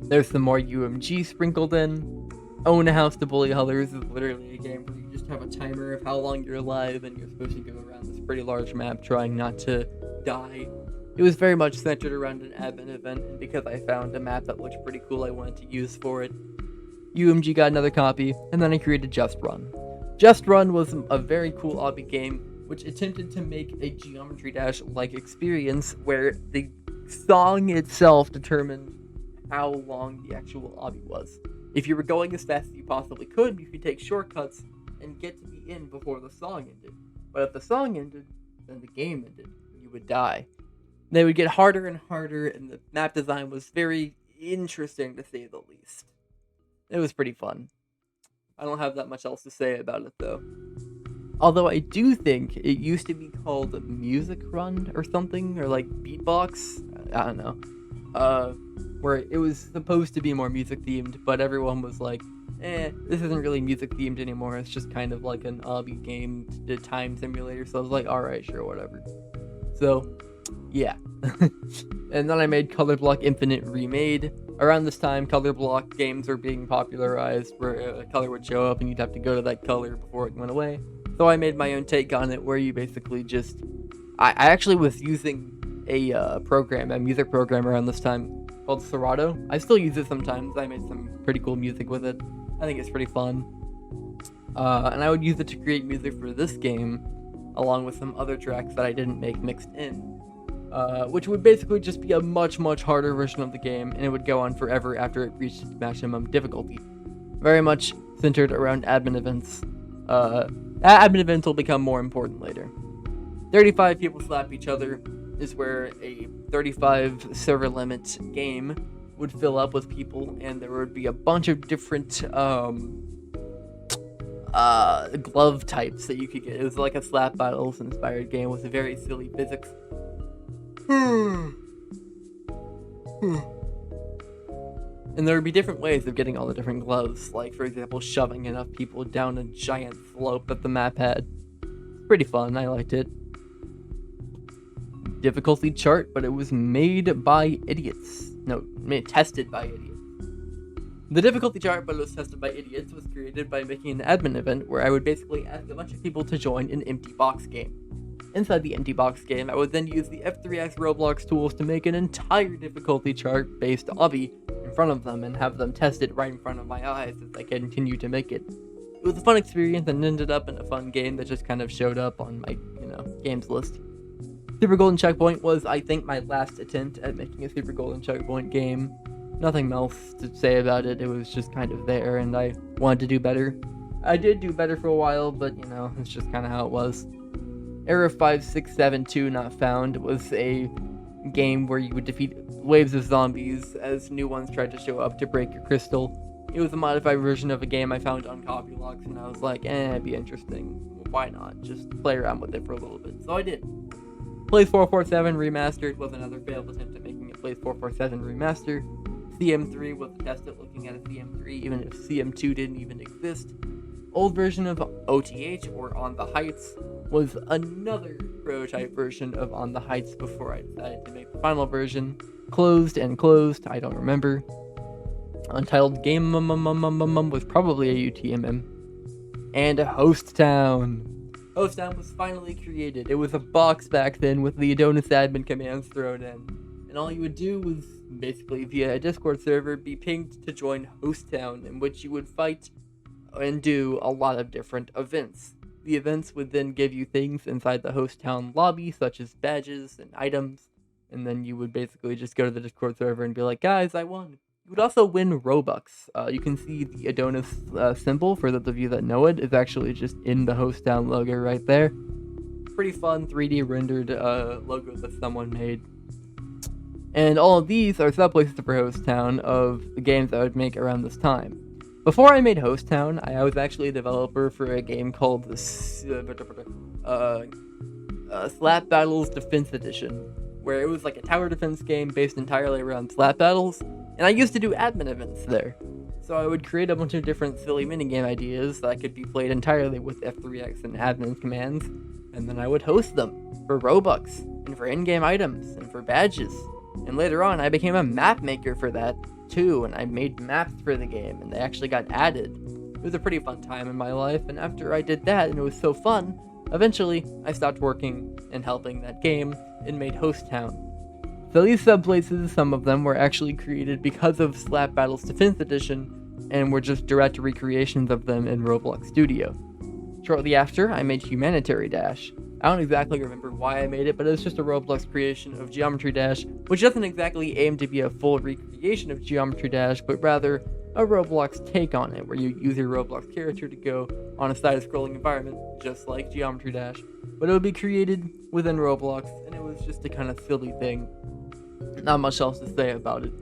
There's some more UMG sprinkled in. Own a House to Bully Others is literally a game where you just have a timer of how long you're alive, and you're supposed to go around this pretty large map trying not to die. It was very much centered around an admin event, and because I found a map that looked pretty cool I wanted to use for it, UMG got another copy, and then I created Just Run. Just Run was a very cool obby game, which attempted to make a Geometry Dash-like experience where the song itself determined how long the actual obby was. If you were going as fast as you possibly could, you could take shortcuts and get to the end before the song ended. But if the song ended, then the game ended. You would die. They would get harder and harder, and the map design was very interesting, to say the least. It was pretty fun. I don't have that much else to say about it, though. Although I do think it used to be called Music Run or something, or like Beatbox. I don't know. Where it was supposed to be more music themed, but everyone was like, this isn't really music themed anymore. It's just kind of like an obby game, the time simulator. So I was like, alright, sure, whatever. So, yeah. And then I made Color Block Infinite Remade. Around this time, color block games were being popularized, where a color would show up and you'd have to go to that color before it went away. So I made my own take on it, where you basically just... I actually was using a music program around this time called Serato. I still use it sometimes. I made some pretty cool music with it. I think it's pretty fun. And I would use it to create music for this game, along with some other tracks that I didn't make mixed in. Which would basically just be a much, much harder version of the game, and it would go on forever after it reached maximum difficulty. Very much centered around admin events. Admin events will become more important later. 35 people slap each other is where a 35 server limit game would fill up with people, and there would be a bunch of different glove types that you could get. It was like a slap battles inspired game with a very silly physics. And there would be different ways of getting all the different gloves, like for example shoving enough people down a giant slope that the map had. Pretty fun, I liked it. Difficulty chart, but it was made by idiots. No, tested by idiots. The difficulty chart, but it was tested by idiots, was created by making an admin event where I would basically ask a bunch of people to join an empty box game. Inside the empty box game, I would then use the F3X Roblox tools to make an entire difficulty chart based obby in front of them and have them test it right in front of my eyes as I continue to make it. It was a fun experience and ended up in a fun game that just kind of showed up on my, games list. Super Golden Checkpoint was, I think, my last attempt at making a Super Golden Checkpoint game. Nothing else to say about it, it was just kind of there and I wanted to do better. I did do better for a while, but it's just kind of how it was. Error 5672 Not Found was a game where you would defeat waves of zombies as new ones tried to show up to break your crystal. It was a modified version of a game I found on Copylocks, and I was like, it'd be interesting. Why not? Just play around with it for a little bit. So I did. Plays 447 Remastered was another failed attempt at making a Plays 447 Remaster. CM3 was a test at looking at a CM3, even if CM2 didn't even exist. Old version of OTH, or On the Heights, was another prototype version of On the Heights before I decided to make the final version. Closed, I don't remember. Untitled Game was probably a UTMM. And Host Town. Host Town was finally created. It was a box back then with the Adonis admin commands thrown in. And all you would do was, basically via a Discord server, be pinged to join Host Town, in which you would fight and do a lot of different events. The events would then give you things inside the Host Town lobby, such as badges and items, and then you would basically just go to the Discord server and be like, guys, I won. You would also win Robux. You can see the Adonis symbol, for those of you that know it, is actually just in the Host Town logo right there. pretty fun 3D rendered logo that someone made. And all of these are sub places for Host Town of the games I would make around this time. Before I made Host Town, I was actually a developer for a game called the Slap Battles Defense Edition, where it was like a tower defense game based entirely around slap battles, and I used to do admin events there. So I would create a bunch of different silly minigame ideas that could be played entirely with F3X and admin commands, and then I would host them for Robux, and for in-game items, and for badges. And later on, I became a map maker for that, too, and I made maps for the game, and they actually got added. It was a pretty fun time in my life, and after I did that, and it was so fun, eventually, I stopped working and helping that game, and made Host Town. So these subplaces, some of them were actually created because of Slap Battles Defense Edition, and were just direct recreations of them in Roblox Studio. Shortly after, I made Humanitary Dash. I don't exactly remember why I made it, but it's just a Roblox creation of Geometry Dash, which doesn't exactly aim to be a full recreation of Geometry Dash, but rather a Roblox take on it, where you use your Roblox character to go on a side-scrolling environment, just like Geometry Dash. But it would be created within Roblox, and it was just a kind of silly thing. Not much else to say about it.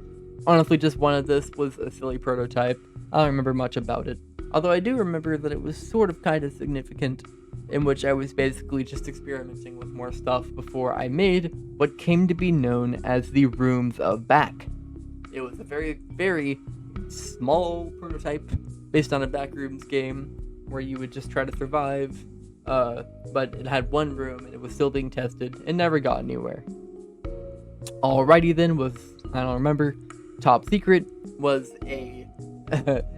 Honestly, just one of this was a silly prototype. I don't remember much about it. Although I do remember that it was sort of kind of significant, in which I was basically just experimenting with more stuff before I made what came to be known as the Rooms of Back. It was a very, very small prototype based on a Backrooms game where you would just try to survive, but it had one room and it was still being tested and never got anywhere. Alrighty then, I don't remember, Top Secret was a...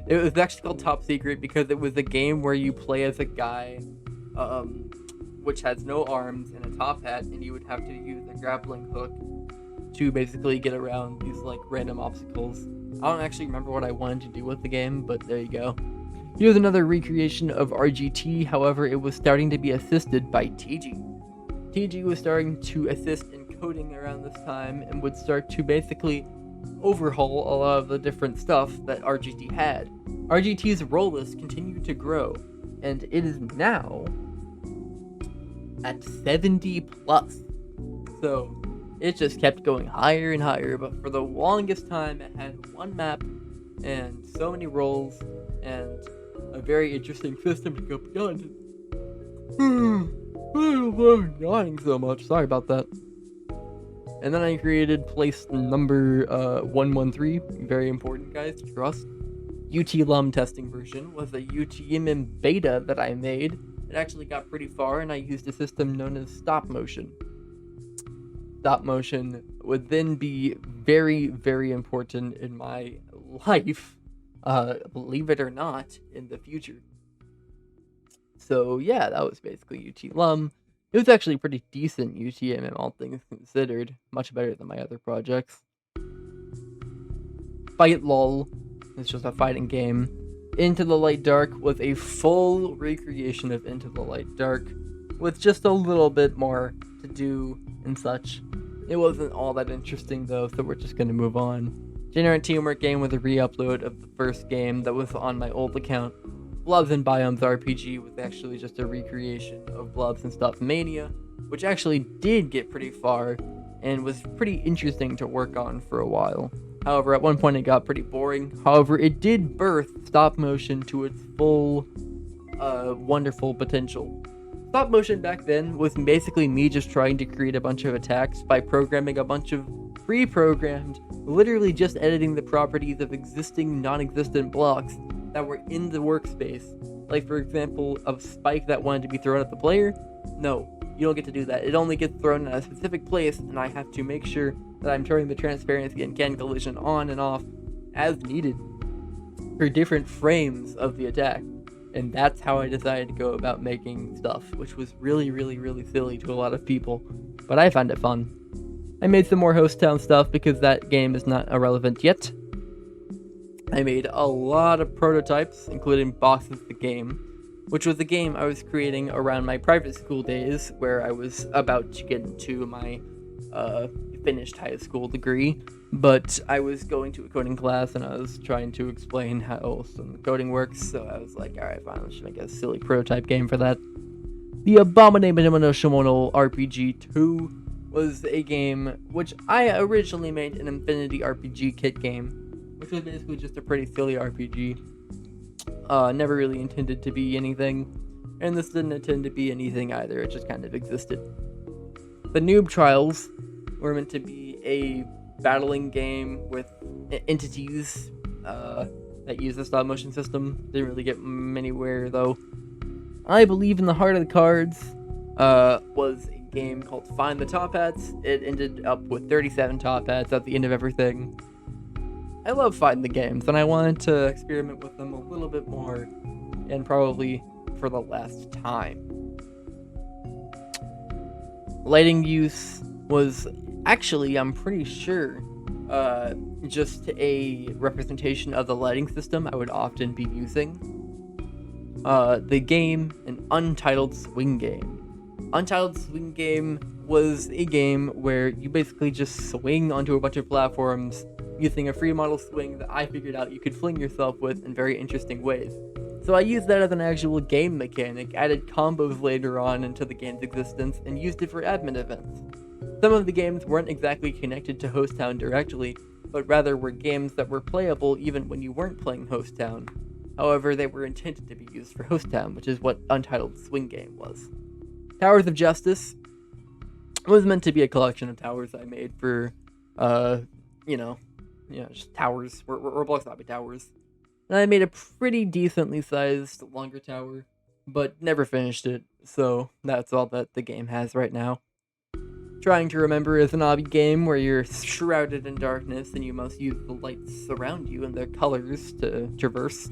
it was actually called Top Secret because it was a game where you play as a guy which has no arms and a top hat, and you would have to use a grappling hook to basically get around these like random obstacles. I don't actually remember what I wanted to do with the game, but there you go. Here's another recreation of RGT, however it was starting to be assisted by TG. TG was starting to assist in coding around this time and would start to basically overhaul a lot of the different stuff that RGT had. RGT's role list continued to grow, and it is now at 70 plus. So it just kept going higher and higher, but for the longest time it had one map and so many roles and a very interesting system to go beyond it. I'm yawning so much, sorry about that. And then I created place number 113, very important guys, trust. UT-LUM testing version was a UTMM beta that I made. It actually got pretty far, and I used a system known as stop motion. Stop motion would then be very, very important in my life, believe it or not, in the future. So yeah, that was basically UT-LUM. It was actually pretty decent UTMM, all things considered. Much better than my other projects. Fight LOL. It's just a fighting game. Into the Light Dark was a full recreation of Into the Light Dark, with just a little bit more to do and such. It wasn't all that interesting though, so we're just gonna move on. Generate Teamwork game with a re-upload of the first game that was on my old account. Blobs and Biomes RPG was actually just a recreation of Blobs and Stuff Mania, which actually did get pretty far and was pretty interesting to work on for a while. However, at one point it got pretty boring. However, it did birth stop motion to its full, wonderful potential. Stop motion back then was basically me just trying to create a bunch of attacks by programming a bunch of pre-programmed, literally just editing the properties of existing non-existent blocks that were in the workspace. Like, for example, a spike that wanted to be thrown at the player. No, you don't get to do that. It only gets thrown at a specific place, and I have to make sure that I'm turning the transparency and can collision on and off as needed for different frames of the attack. And that's how I decided to go about making stuff, which was really, really, really silly to a lot of people, but I found it fun. I made some more Host Town stuff because that game is not irrelevant yet. I made a lot of prototypes, including Boxes the Game, which was a game I was creating around my private school days, where I was about to get into my finished high school degree, but I was going to a coding class and I was trying to explain how some coding works, so I was like, alright, fine, let's just make a silly prototype game for that. The Abominable RPG 2 was a game which I originally made an Infinity RPG kit game, which was basically just a pretty silly RPG. Never really intended to be anything, and this didn't intend to be anything either, it just kind of existed. The Noob Trials were meant to be a battling game with entities that use the stop motion system. Didn't really get anywhere though. I Believe in the Heart of the Cards was a game called Find the Top Hats. It ended up with 37 top hats at the end of everything. I love fighting the games, and I wanted to experiment with them a little bit more, and probably for the last time. Lighting use was actually, I'm pretty sure, just a representation of the lighting system I would often be using. The game, an Untitled Swing Game. Untitled Swing Game was a game where you basically just swing onto a bunch of platforms using a free model swing that I figured out you could fling yourself with in very interesting ways. So I used that as an actual game mechanic, added combos later on into the game's existence, and used it for admin events. Some of the games weren't exactly connected to Host Town directly, but rather were games that were playable even when you weren't playing Host Town. However, they were intended to be used for Host Town, which is what Untitled Swing Game was. Towers of Justice was meant to be a collection of towers I made for, just towers, Roblox Lobby towers. And I made a pretty decently sized longer tower, but never finished it, so that's all that the game has right now. Trying to Remember is an obby game where you're shrouded in darkness and you must use the lights around you and their colors to traverse.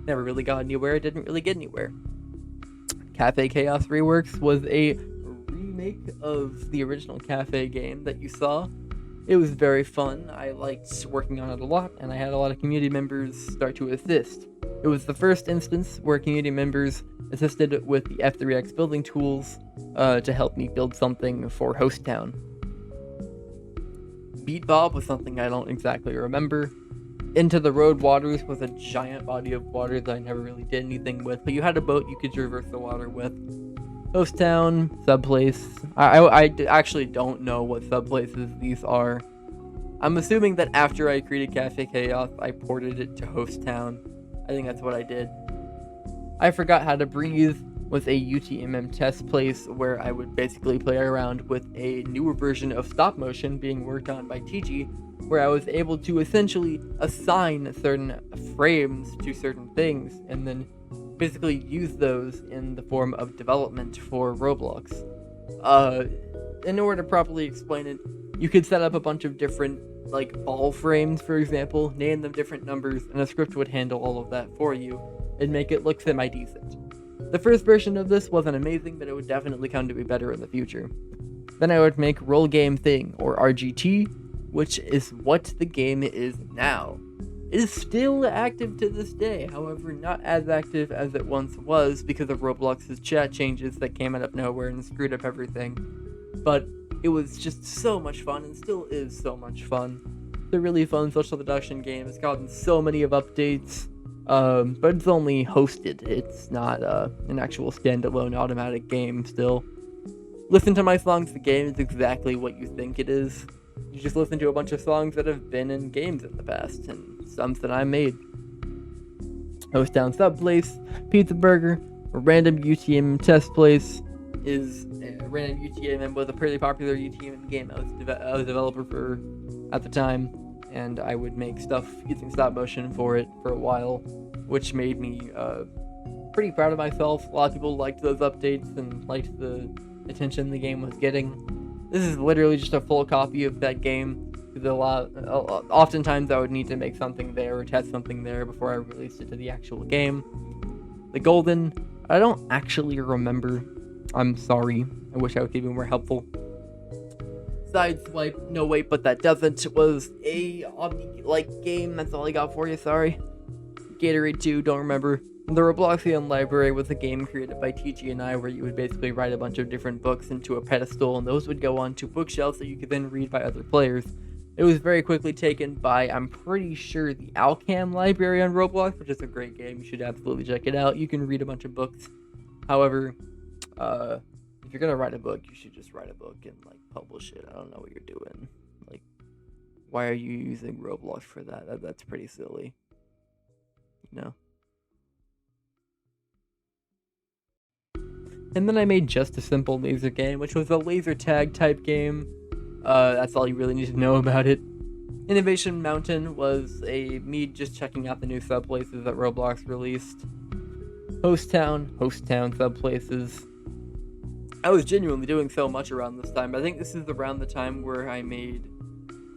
Never really got anywhere, didn't really get anywhere. Cafe Chaos Reworks was a remake of the original Cafe game that you saw. It was very fun, I liked working on it a lot, and I had a lot of community members start to assist. It was the first instance where community members assisted with the F3X building tools to help me build something for Host Town. Beat Bob was something I don't exactly remember. Into the Road Waters was a giant body of water that I never really did anything with, but you had a boat you could traverse the water with. Host Town, Subplace. I actually don't know what subplaces these are. I'm assuming that after I created Cafe Chaos, I ported it to Host Town. I think that's what I did. I Forgot How to Breathe was a UTMM test place where I would basically play around with a newer version of stop motion being worked on by TG, where I was able to essentially assign certain frames to certain things and then basically use those in the form of development for Roblox. In order to properly explain it, you could set up a bunch of different ball frames, for example, name them different numbers, and a script would handle all of that for you and make it look semi-decent. The first version of this wasn't amazing, but it would definitely come to be better in the future. Then I would make Roll Game Thing, or RGT, which is what the game is now. It is still active to this day, however not as active as it once was because of Roblox's chat changes that came out of nowhere and screwed up everything. But it was just so much fun, and still is so much fun. It's a really fun social deduction game. It's gotten so many of updates, but it's only hosted. It's not an actual standalone automatic game still. Listen to My Songs, the game is exactly what you think it is. You just listen to a bunch of songs that have been in games in the past, and some that I made. Host Town Subplace, Pizza Burger, a random UTM test place is a random UTM and was a pretty popular UTM game I was a developer for at the time, and I would make stuff using stop motion for it for a while, which made me pretty proud of myself. A lot of people liked those updates and liked the attention the game was getting. This is literally just a full copy of that game. Oftentimes I would need to make something there or test something there before I released it to the actual game. The Golden, I don't actually remember. I'm sorry. I wish I would be more helpful. Sideswipe, no wait, but that doesn't, was a Omni-like game. That's all I got for you, sorry. Gatorade 2, don't remember. The Robloxian Library was a game created by TG and I where you would basically write a bunch of different books into a pedestal, and those would go onto bookshelves that you could then read by other players. It was very quickly taken by, I'm pretty sure, the Alcam Library on Roblox, which is a great game. You should absolutely check it out. You can read a bunch of books. However, If you're gonna write a book, you should just write a book and like publish it. I don't know what you're doing. Like, why are you using Roblox for that? That's pretty silly. You know. And then I made Just a Simple Laser Game, which was a laser tag type game. That's all you really need to know about it. Innovation Mountain was me just checking out the new subplaces that Roblox released. Host Town subplaces. I was genuinely doing so much around this time. I think this is around the time where I made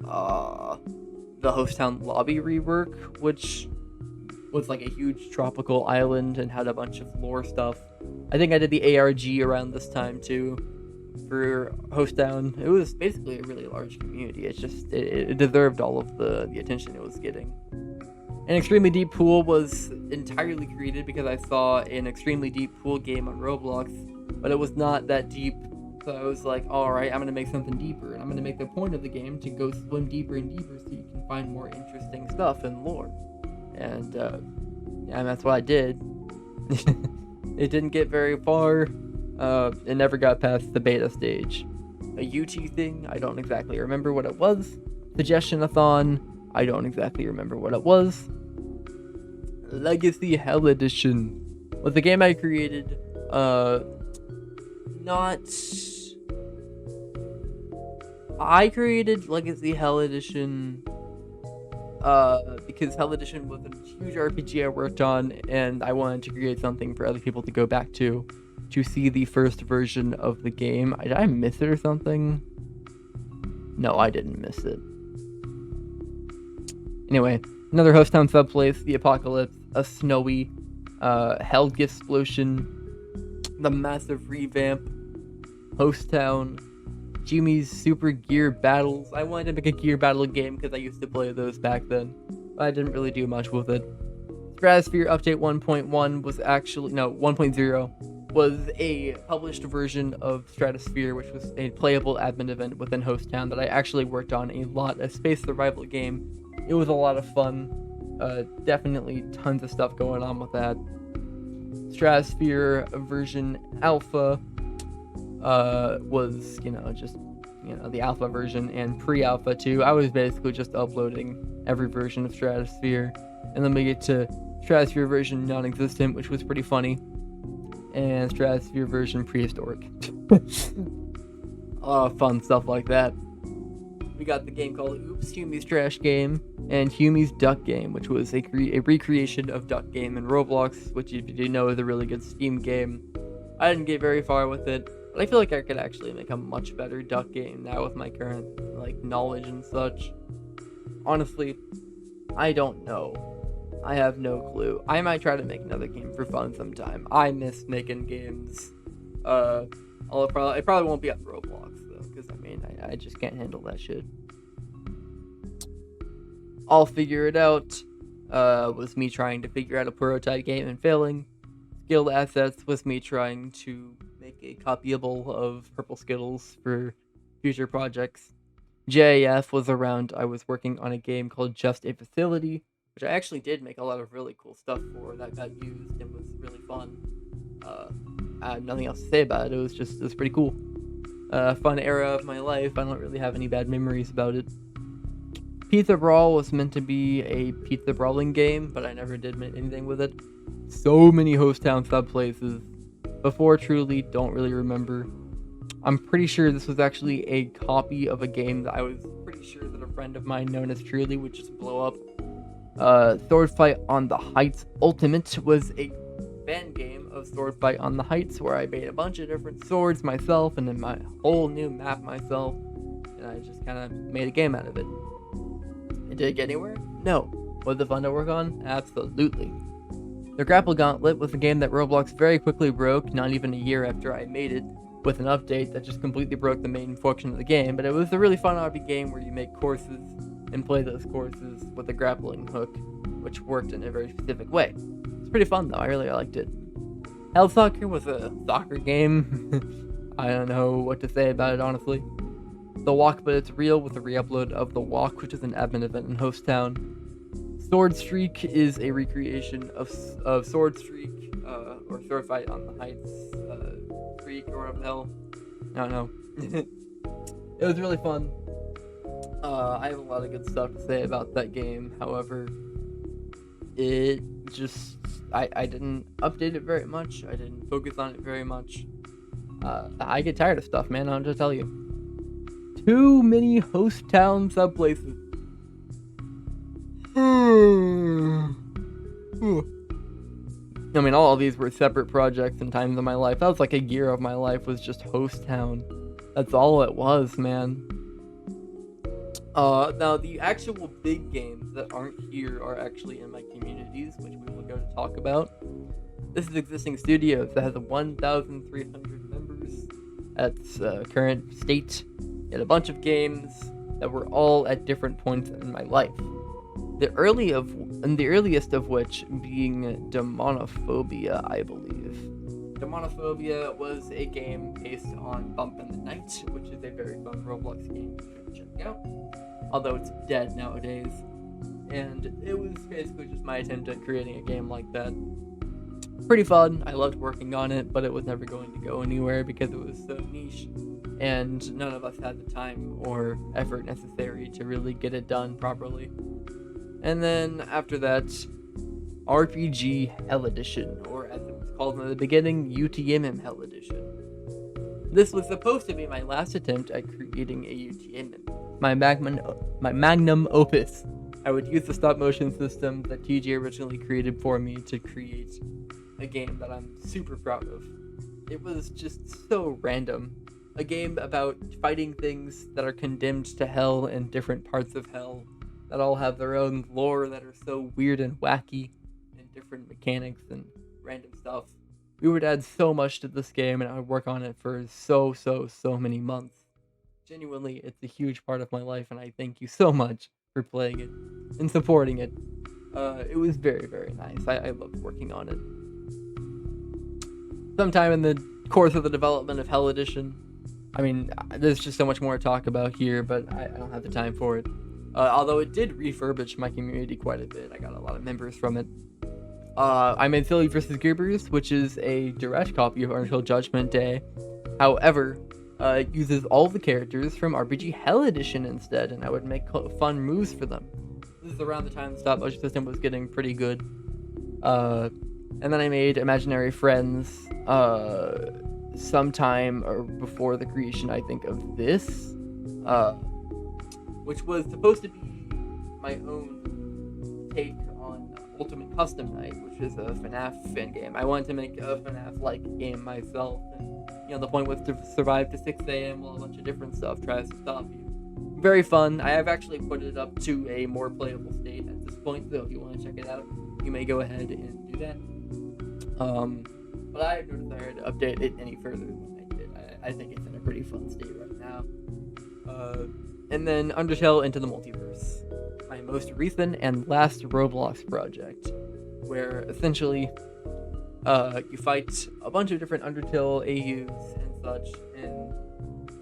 the Host Town lobby rework, which was like a huge tropical island and had a bunch of lore stuff. I think I did the ARG around this time too for Host Town. It was basically a really large community. It's just it deserved all of the attention it was getting. An Extremely Deep Pool was entirely created because I saw an Extremely Deep Pool game on Roblox, but it was not that deep. So I was like, alright, I'm going to make something deeper, and I'm going to make the point of the game to go swim deeper and deeper so you can find more interesting stuff and lore. And that's what I did. It didn't get very far. It never got past the beta stage. A UT thing, I don't exactly remember what it was. Suggestion-a-thon, I don't exactly remember what it was. Legacy Hell Edition was a game I created. I created Legacy Hell Edition because Hell Edition was a huge RPG I worked on, and I wanted to create something for other people to go back to see the first version of the game. Did I miss it or something? No, I didn't miss it. Anyway, another Host Town subplace, the Apocalypse, a snowy, Hell Explosion, the massive revamp, Host Town, Jimmy's Super Gear Battles. I wanted to make a gear battle game because I used to play those back then, but I didn't really do much with it. Stratosphere Update 1.1 was 1.0 was a published version of Stratosphere, which was a playable admin event within Host Town that I actually worked on a lot, a space survival game. It was a lot of fun. Definitely tons of stuff going on with that. Stratosphere version alpha was, the alpha version, and pre-alpha too. I was basically just uploading every version of Stratosphere. And then we get to Stratosphere version non-existent, which was pretty funny. And Stratosphere version prehistoric. Fun stuff like that. We got the game called Oops, Huemmy's Trash Game, and Huemmy's Duck Game, which was a recreation of Duck Game in Roblox, which, if you do know, is a really good Steam game. I didn't get very far with it, but I feel like I could actually make a much better Duck Game now with my current knowledge and such. Honestly, I don't know. I have no clue. I might try to make another game for fun sometime. I miss making games. It probably won't be on Roblox though, because I just can't handle that shit. I'll figure it out. Was me trying to figure out a prototype game and failing. Skilled Assets was me trying to make a copyable of Purple Skittles for future projects. JAF was around. I was working on a game called Just a Facility, which I actually did make a lot of really cool stuff for that got used and was really fun. I have nothing else to say about it. It was pretty cool. Fun era of my life. I don't really have any bad memories about it. Pizza Brawl was meant to be a pizza brawling game, but I never did anything with it. So many Host Town subplaces. Before Truly, don't really remember. I'm pretty sure this was actually a copy of a game that I was pretty sure that a friend of mine known as Truly would just blow up. Sword Fight on the Heights Ultimate was a fan game of Sword Fight on the Heights where I made a bunch of different swords myself and then my whole new map myself, and I just kind of made a game out of it. And did it get anywhere? No. Was it fun to work on? Absolutely. The Grapple Gauntlet was a game that Roblox very quickly broke, not even a year after I made it, with an update that just completely broke the main function of the game, but it was a really fun RP game where you make courses and play those courses with a grappling hook, which worked in a very specific way. It's pretty fun though, I really liked it. Hell Soccer was a soccer game. I don't know what to say about it, honestly. The Walk But It's Real was a re-upload of The Walk, which is an admin event in Host Town. Sword Streak is a recreation of Sword Streak, or Sword Fight on the Heights, Streak, or whatever the hell. I don't know. It was really fun. I have a lot of good stuff to say about that game. However, it just I didn't update it very much. I didn't focus on it very much. I get tired of stuff, man. I'll just tell you. Too many host town sub places. I mean, all of these were separate projects and times in my life. That was like a year of my life was just host town. That's all it was, man. Now the actual big games that aren't here are actually in my communities, which we will go to talk about. This is Existing Studios that has 1,300 members at its current state. It had a bunch of games that were all at different points in my life. The earliest of which being Demonophobia, I believe. Demonophobia was a game based on Bump in the Night, which is a very fun Roblox game you should check out. Although it's dead nowadays. And it was basically just my attempt at creating a game like that. Pretty fun. I loved working on it, but it was never going to go anywhere because it was so niche. And none of us had the time or effort necessary to really get it done properly. And then after that, RPG Hell Edition, or as it was called in the beginning, UTMM Hell Edition. This was supposed to be my last attempt at creating a UTMM, my magnum opus. I would use the stop motion system that TJ originally created for me to create a game that I'm super proud of. It was just so random. A game about fighting things that are condemned to hell in different parts of hell, that all have their own lore that are so weird and wacky, and different mechanics and random stuff. We would add so much to this game, and I would work on it for so many months. Genuinely, it's a huge part of my life, and I thank you so much for playing it and supporting it. It was very, very nice. I loved working on it. Sometime in the course of the development of Hell Edition, I mean, there's just so much more to talk about here, but I don't have the time for it. Although it did refurbish my community quite a bit. I got a lot of members from it. I made Silly vs. Goobers, which is a direct copy of Until Judgment Day. However, it uses all the characters from RPG Hell Edition instead, and I would make fun moves for them. This is around the time the stop motion system was getting pretty good. And then I made Imaginary Friends sometime or before the creation, I think, of this. Which was supposed to be my own take on Ultimate Custom Night, which is a FNAF fan game. I wanted to make a FNAF-like game myself, and the point was to survive to 6 a.m. while a bunch of different stuff tries to stop you. Very fun. I have actually put it up to a more playable state at this point, so if you want to check it out, you may go ahead and do that. But I have no desire to update it any further than I did. I think it's in a pretty fun state right now. And then Undertale Into the Multiverse, my most recent and last Roblox project, where essentially you fight a bunch of different Undertale AUs and such in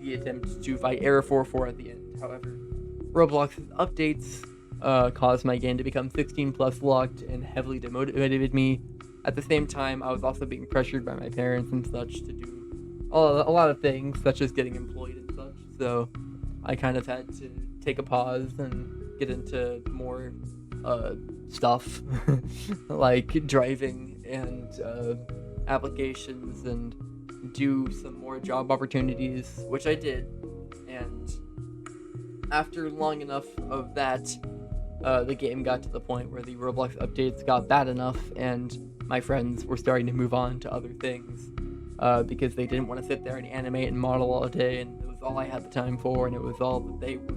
the attempt to fight Error 404 at the end. However, Roblox's updates caused my game to become 16 plus locked and heavily demotivated me. At the same time, I was also being pressured by my parents and such to do a lot of things, such as getting employed and such, so I kind of had to take a pause and get into more stuff, like driving and applications, and do some more job opportunities, which I did. And after long enough of that, the game got to the point where the Roblox updates got bad enough, and my friends were starting to move on to other things because they didn't want to sit there and animate and model all day, and it was all I had the time for, and it was all that they were,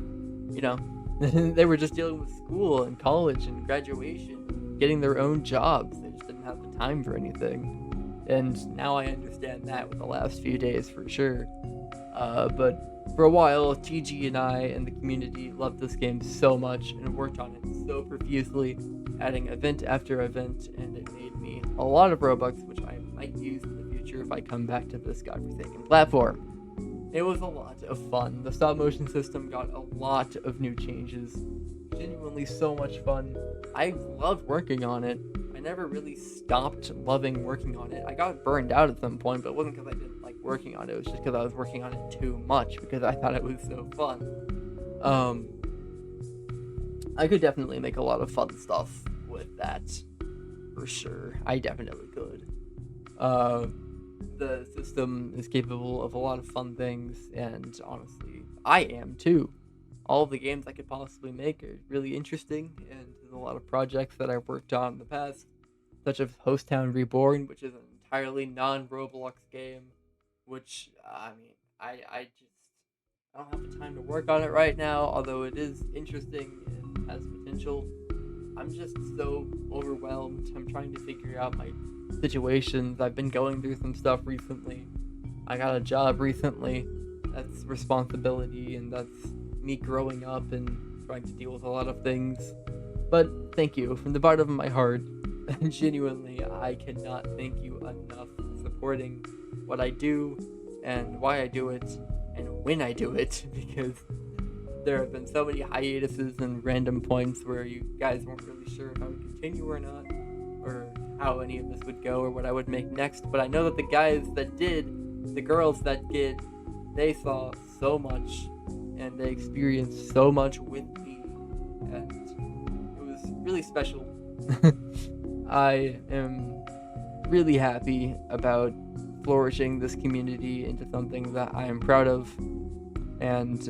they were just dealing with school and college and graduation, getting their own jobs. They just didn't have the time for anything. And now I understand that with the last few days for sure. But for a while, TG and I and the community loved this game so much and worked on it so profusely, adding event after event, and it made me a lot of Robux, which I might use in the future if I come back to this godforsaken platform. It was a lot of fun. The stop motion system got a lot of new changes. Genuinely so much fun. I loved working on it. I never really stopped loving working on it. I got burned out at some point, but it wasn't because I didn't like working on it. It was just because I was working on it too much because I thought it was so fun. I could definitely make a lot of fun stuff with that, for sure. I definitely could. The system is capable of a lot of fun things, and honestly, I am too. All of the games I could possibly make are really interesting, and there's a lot of projects that I've worked on in the past, such as Host Town Reborn, which is an entirely non-Roblox game, which, I don't have the time to work on it right now, although it is interesting and has potential. I'm just so overwhelmed. I'm trying to figure out my situations. I've been going through some stuff recently. I got a job recently. That's responsibility, and that's me growing up and trying to deal with a lot of things. But thank you from the bottom of my heart. Genuinely, I cannot thank you enough for supporting what I do and why I do it and when I do it, because there have been so many hiatuses and random points where you guys weren't really sure if I would continue or not, or how any of this would go, or what I would make next. But I know that the guys that did, the girls that did, they saw so much, and they experienced so much with me, and it was really special. I am really happy about flourishing this community into something that I am proud of, and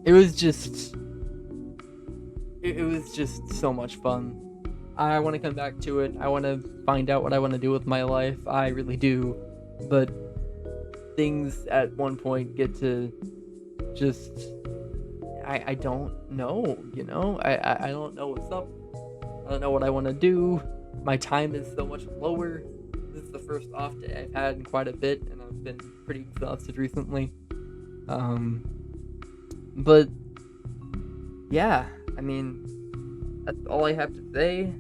it was just so much fun. I want to come back to it. I want to find out what I want to do with my life. I really do, but things at one point get to just I don't know, I don't know what's up. I don't know what I want to do. My time is so much lower. This is the first off day I've had in quite a bit, and I've been pretty exhausted recently. But yeah, I mean, that's all I have to say.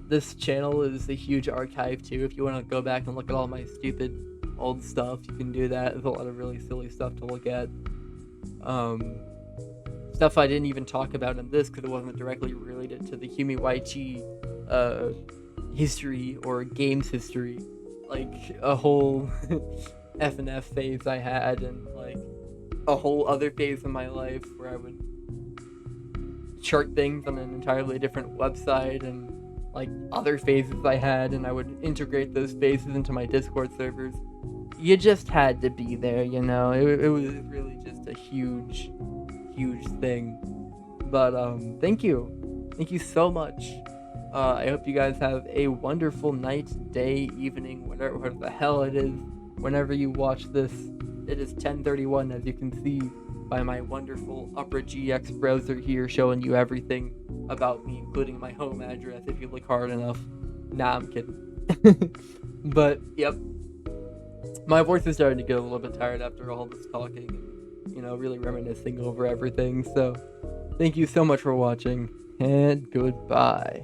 This channel is a huge archive too. If you want to go back and look at all my stupid old stuff, you can do that. There's a lot of really silly stuff to look at. Stuff I didn't even talk about in this because it wasn't directly related to the Huemmy YT history or games history. Like a whole F&F phase I had, and like a whole other phase in my life where I would chart things on an entirely different website, and like other phases I had, and I would integrate those phases into my Discord servers. You just had to be there, It was really just a huge thing. But thank you so much. I hope you guys have a wonderful night, day, evening, whatever the hell it is, whenever you watch this. It is 10:31, as you can see by my wonderful Opera GX browser here, showing you everything about me, including my home address if you look hard enough. Nah, I'm kidding. But yep, my voice is starting to get a little bit tired after all this talking and, really reminiscing over everything. So thank you so much for watching, and goodbye.